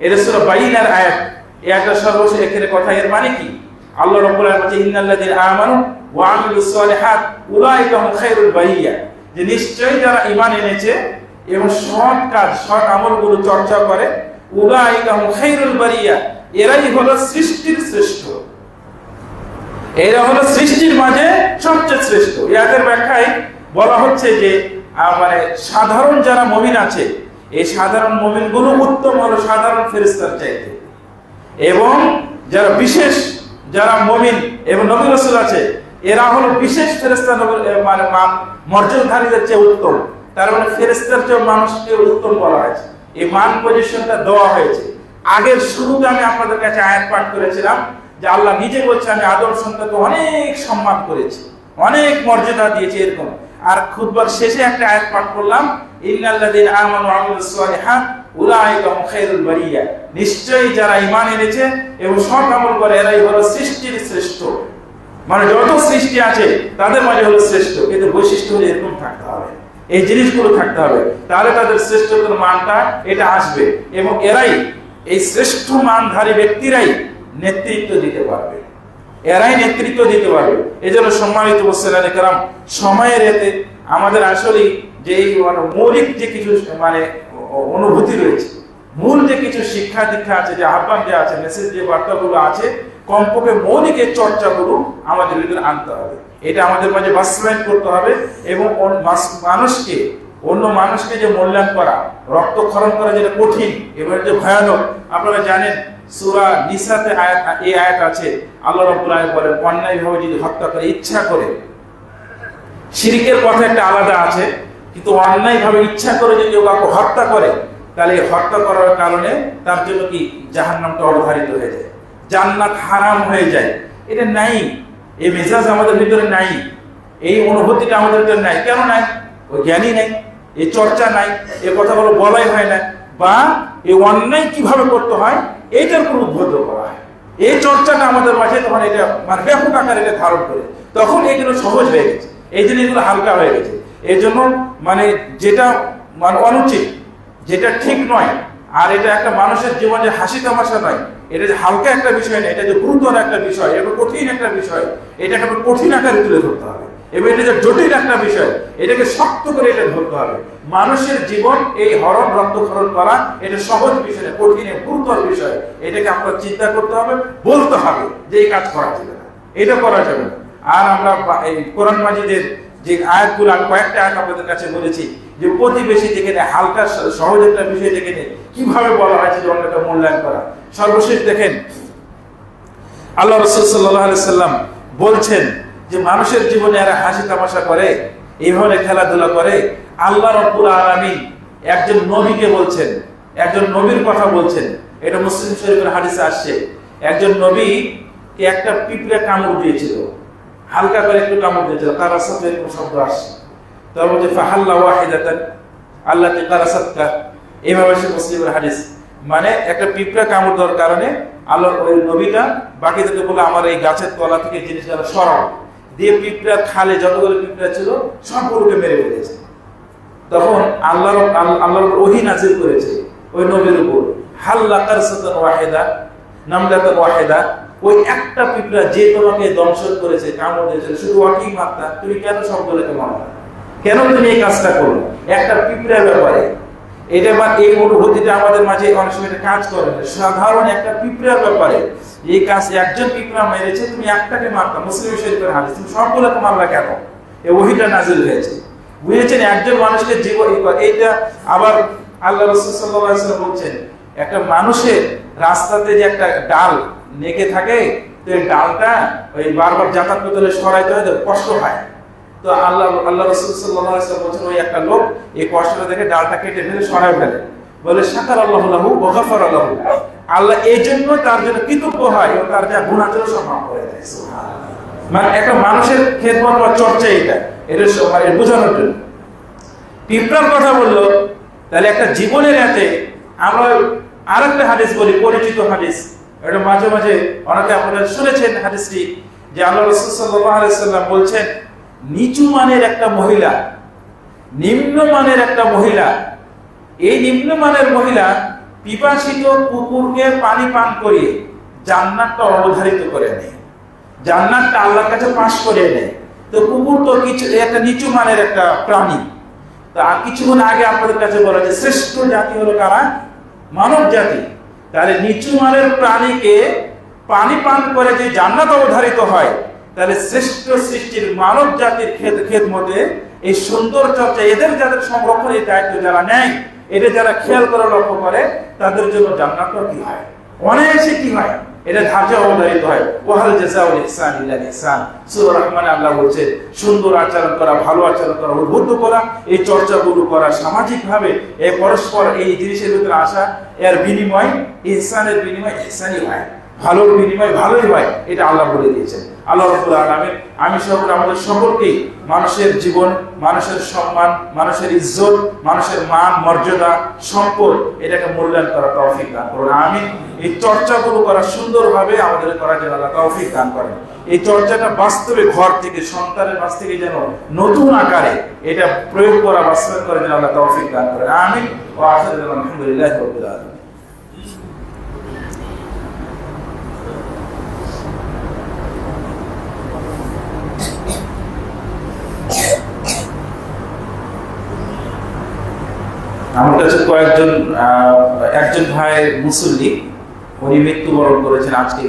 এটা সূরা বাইনার আয়াত। এই আয়াতটা সর্বশেষ এখানে কথা, এর মানে কি? আল্লাহ রাব্বুল আলামিন বলছেন ইন্নাল্লাযীনা আমানু ওয়া আমিলুস সালিহাত উলাইকা হুম খায়রুল বারিয়া, যে নিশ্চয়ই যারা ঈমান এনেছে এবং সৎ কাজ সৎ আমলগুলো চর্চা করে, উলাইকা হুম খায়রুল বারিয়া, এরাই হলো সৃষ্টির শ্রেষ্ঠ, এরা হলো সৃষ্টির মাঝে সবচেয়ে শ্রেষ্ঠ। এর ব্যাখ্যায় বলা হচ্ছে যে মানে সাধারণ যারা মুমিন আছে, এই সাধারণ মুমিনগুলো উত্তম হলো সাধারণ ফেরেশতার চাইতে, এবং যারা বিশেষ যারা মুমিন এবং নবী রাসূল আছে এরা হলো বিশেষ ফেরেশতা, মানে মর্যাদাধারীদের চেয়ে উত্তম। তার মানে ফেরেশতার চেয়ে মানুষকে উত্তম বলা হয়েছে, এই মান পজিশনটা দেওয়া হয়েছে। আগের শুরুতে আমি আপনাদের কাছে আয়াত পাঠ করেছিলাম যে আল্লাহ নিজে বলছে আমি আদম সন্তানকে অনেক সম্মান করেছি, অনেক মর্যাদা দিয়েছি এরকম। আর খুতবার শেষে একটা আয়াত পাঠ করলাম, ইন্নাল্লাযীনা আমানু ওয়া আমিলুস সালিহাত উলাইকা হুম খায়রুল বারিয়া, নিশ্চয়ই যারা ঈমান এনেছে এবং সৎ আমল করে এরাই হলো সৃষ্টির শ্রেষ্ঠ। মানে যত সৃষ্টি আছে তাদের মাঝে হলো শ্রেষ্ঠ, কিন্তু বৈশিষ্ট্য হলো এরকম থাকতে হবে, এই জিনিসগুলো থাকতে হবে, তাহলে তাদের শ্রেষ্ঠত্বের মানটা এটা আসবে, এবং এরাই এই শ্রেষ্ঠ মানধারী ব্যক্তিরাই নেতৃত্ব দিতে পারবে, এরাই নেতৃত্ব দিতে পারবে। এই জন্য সম্মানিত মুসলিম কেরাম, সময়ের এতে আমাদের আসলে যে মৌলিক যে কিছু মানে অনুভূতি রয়েছে, মূল যে কিছু শিক্ষা দীক্ষা আছে, যে আহ্বান যে আছে, মেসেজ যে বার্তাগুলো আছে, কমপক্ষে মৌলিক এই চর্চাগুলো আমাদের ভিতরে আনতে হবে, এটা আমাদের মাঝে বাস্তবায়ন করতে হবে। এবং মানুষকে অন্য মানুষকে যে মূল্যায়ন করা, রক্তক্ষরণ করা যেটা কঠিন এবং যে ভয়ানক, আপনারা জানেন সূরা নিসাতে এই আয়াত আছে, আল্লাহ রাব্বুল আলামিন বলেন অন্যায়ভাবে যদি হত্যা করে ইচ্ছা করে, শিরকের কথা একটা আলাদা আছে, কিন্তু অন্যায়ভাবে ইচ্ছা করে যদি কাউকে হত্যা করে, তাহলে হত্যা করার কারণে তার জন্য কি জাহান্নামটা অবধারিত হয়ে যায়, জান্নাত হারাম হয়ে যায়। এটা নাই, এই মেজাজ আমাদের ভিতরে নাই, এই অনুভূতিটা আমাদের ভিতরে নাই। কেন নাই? ওই জ্ঞানই নাই, এই চর্চা নাই, এই কথাগুলো বলাই হয় না, বা এই অন্যায় কিভাবে করতে হয় এইটার উপর উদ্বুদ্ধ করা হয়। এই চর্চাটা আমাদের মাঝে তখন এটা মানে ব্যাপক আকারে এটা ধারণ করে, তখন এইগুলো সহজ হয়ে গেছে, এই জিনিসগুলো হালকা হয়ে গেছে। এই জন্য মানে যেটা মানে অনুচিত, যেটা ঠিক নয়, আর এটা একটা মানুষের জীবনে হাসি তামাশা নয়, এটা যে হালকা একটা বিষয় না, এটা যে গুরুতর একটা বিষয়, এটা কঠিন একটা বিষয়, এটাকে আমরা কঠিন আকারে তুলে ধরতে হবে, এবং এটা যে জটিল একটা বিষয়, এটাকে শক্ত করে এটা ধরতে হবে। মানুষের জীবন এই হরণ রক্তক্ষরণ করা এটা সহজ বিষয়, কঠিন গুরুতর বিষয়, এটাকে আপনার চিন্তা করতে হবে, বলতে হবে যে এই কাজ করা যাবে না, এটা করা যাবে না। আর আমরা এই কোরআন মাজিদের যে আয়াতগুলো, আমি কয়েকটা আয়াত আপনাদের কাছে বলেছি, যে প্রতিবেশী থেকে হালকা সহজ একটা বিষয় থেকে কিভাবে বলা হয়েছে যে অন্যটা মূল্যায়ন করা। সর্বশেষ দেখেন আল্লাহ রাসূল সাল্লাল্লাহু আলাইহি সাল্লাম বলছেন যে মানুষের জীবনে এরা হাসি তামাশা করে, এইভাবে খেলাধুলা করে। আল্লাহ রাব্বুল আলামিন একজন নবীকে বলছেন, একজন নবীর কথা বলছেন, এটা মুসলিম শরীফের হাদিসে আসছে। একজন নবীকে একটা পিঁপড়ে কামড় দিয়েছিল, হালকা করে একটু কামড় দিয়েছিল, তার সাথে এরকম শব্দ আসছে, তার মধ্যে ফাহাল্লা ওয়াহিদাতান আল্লাতি কারাসাতকা, এইভাবে সে মুসলিমের হাদিস। মানে একটা পিঁপড়া কামড় দেওয়ার কারণে আল্লাহ ওই নবীটা বাকিদেরকে বলে আমার এই গাছের তলা থেকে জিনিসগুলো সরাও, দিয়ে পিঁপড়ার খালে যতগুলো পিঁপড়া ছিল সবগুলোকে মেরে ফেলেছে। তখন আল্লাহর ওহী নাযিল করেছে ওই নবীর উপর, হাল্লা কারসাতান ওয়াহিদা নামলাতান ওয়াহিদা, ওই একটা পিঁপড়া যে তোমাকে দংশন করেছে, কামড় দিয়েছে, শুধু ওয়াকি মাত্রা, তুমি কেন সবগুলোকে মারলা, কেন তুমি এই কাজটা করলো একটা পিঁপড়ার ব্যাপারে? এটা বা এই অনুভূতিটা আমাদের মাঝে অনেক সময় কাজ করে না। সাধারণ একটা পিঁপড়ার ব্যাপারে এই কাজ, একজন পিঁপড়া মেরেছে, তুমি একটাকে মারতা, মুসলিম শরীফের হাদিস, তুমি সবগুলোকে মারলা কেন? এই ওহীটা নাযিল হয়েছে, বুঝেছেন? একজন মানুষকে জীবন এইটা আবার আল্লাহ রাসূল সাল্লাল্লাহু আলাইহি ওয়াসাল্লাম বলছেন, একটা মানুষের রাস্তাতে যে একটা ডাল নেকে থাকে, তো এই ডালটা ওই বারবার যাতায়াত করতে হলে সরাইতে হয়, কষ্ট হয়। তো আল্লাহ রাসূল সাল্লাল্লাহু আলাইহি ওয়াসাল্লাম বলেন ওই একটা লোক এই কষ্টটা দেখে ডালটা কেটে ফেলে সরাই ফেলে, বলে শাকার আল্লাহু লাহু ওয়া গাফারা লাহু, আল্লাহ এই জন্য তার জন্য কৃতজ্ঞ হয় এবং তার যা গুনাহ ছিল সব মাফ করে দেয়। সুবহানাল্লাহ। মানে একটা মানুষের খেদমত বা চর্চা এটা সবাই বোঝানোর জন্য পিঁপড়ার কথা বললো। তাহলে একটা জীবনের এতে আমরা আরেকটা হাদিস বলি, পরিচিত হাদিস, এটা মাঝে মাঝে অনেকে আপনারা শুনেছেন হাদিসটি, যে আল্লাহ রাসূল সাল্লাল্লাহু আলাইহি ওয়াসাল্লাম বলছেন নিচু মানের একটা মহিলা, নিম্নমানের একটা মহিলা, এই নিম্নমানের মহিলা পিপাসিত কুকুরকে পানি পান করিয়ে জান্নাতটা অবধারিত করে নেয়, জান্নাতটা আল্লাহর কাছে পাস করে নেয়। তো কুকুর তো কিছু একটা নিচু মানের একটা প্রাণী। তা কিছুক্ষণ আগে আপনাদের কাছে বলা যে শ্রেষ্ঠ জাতি হলো কারা? মানব জাতি। তাহলে নিচু মানের প্রাণীকে পানি পান করে যে জান্নাত অবধারিত হয়, তাহলে শ্রেষ্ঠ সৃষ্টির মানব জাতির খেদমতে এই সুন্দর চর্চা, এদের যাদের সংরক্ষণের দায়িত্ব যারা নেয়, এটা যারা খেয়াল করে লক্ষ্য করে, তাদের জন্য জান্নাতটা কি হয়, অনায়াসে কি হয়, এটা ধার্য অবধারিত হয়। ওয়াহাল জাযাউল ইহসান ইল্লাল ইহসান। সূরা রহমানে আল্লাহ বলছে সুন্দর আচরণ করা, ভালো আচরণ করা, উদ্বুদ্ধ করা, এই চর্চাগুলো করা, সামাজিকভাবে এই পরস্পর এই জিনিসের ভিতরে আসা, এর বিনিময়, ইহসানের বিনিময় ইহসানই হয়, ভালোর বিনিময় ভালোই হয়, এটা আল্লাহ বলে দিয়েছেন। আল্লাহ রাব্বুল আলামিন আমি সকল আমাদের সকলকেই মানুষের জীবন, মানুষের সম্মান, মানুষের ইজ্জত, মানুষের মান মর্যাদা, সম্পদ, এটাকে মূল্যায়ন করার তৌফিক দান করুন। আমিন। এই চর্চাগুলো করা সুন্দরভাবে আমাদের করার জন্য আল্লাহ তৌফিক দান করেন। এই চর্চাটা বাস্তবে ঘর থেকে, সন্তানের কাছ থেকে যেন নতুন আকারে এটা প্রয়োগ করা, বাস্তবায়ন করার জন্য আল্লাহ তৌফিক দান করেন। আমিন। ওয়া আখিরু দাওয়ানা আলহামদুলিল্লাহি রাব্বিল আলামিন। আমার কাছে একজন ভাই মুসল্লি, উনি মৃত্যুবরণ করেছেন আজকে,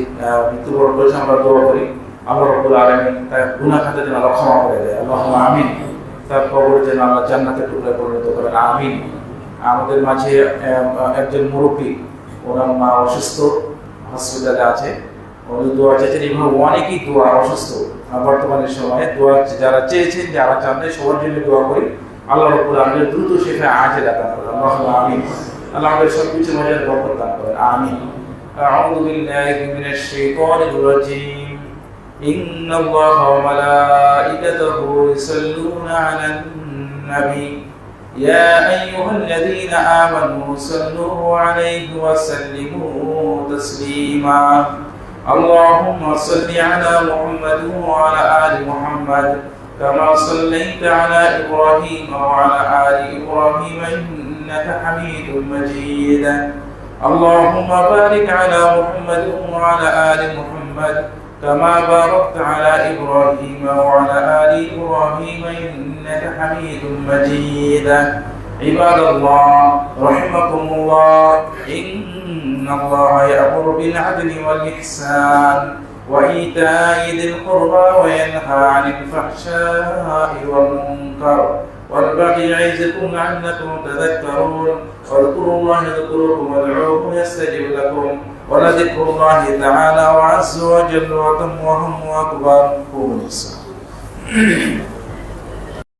মৃত্যুবরণ করেছেন। আমরা দোয়া করি আল্লাহ রাব্বুল আলামিন তার গুনাহ খাতা যেন আল্লাহ ক্ষমা করে দেয়, আল্লাহুম্মা আমিন। তার কবর যেন আল্লাহ জান্নাতের টুকরায় পরিণত করেন, আমিন। আমাদের মাঝে একজন মুরব্বী, ওনার মা অসুস্থ, হসপিটালে আছে, উনি দোয়া চেয়েছেন। এইভাবে অনেকেই দোয়া অসুস্থ বর্তমানের সময়ে দোয়া যারা চেয়েছেন, যারা চান, সবার জন্য দোয়া করি আল্লাহ রাব্বুল আলামিন দ্রুত শিফা আজেলা দান করেন, আল্লাহুম্মা আমিন। আল্লাহ আমাদের সবকিছু মজার বরকত দান করেন, আমিন। আউযু বিল্লাহি মিনাশ শাইতানির রাজীম। ইন্নাল্লাহা ওয়া মালাইকাতাহু ইউসাল্লুনা আলান নবী ইয়া আইয়ুহাল্লাযীনা আমানু সাল্লু আলাইহি ওয়া সাল্লিমু তাসলিমা। আল্লাহুম্মা সাল্লি আলা মুহাম্মাদ ওয়া আলা আলি মুহাম্মাদ كما صليت على إبراهيم وعلى آل إبراهيم إنك حميد مجيد. اللهم بارك على محمد وعلى آل محمد كما باركت على إبراهيم وعلى آل إبراهيم إنك حميد مجيد. عباد الله رحمكم الله، إن الله يأمر بالعدل والإحسان وإيتاء ذي القربى وينهى عن الفحشاء والمنكر والبغي يعظكم لعلكم تذكرون. واذكروا الله يذكركم وادعوه يستجب لكم ولذكر الله تعالى وعز وجل وتم وهم أكبر. قوموا للصلاة.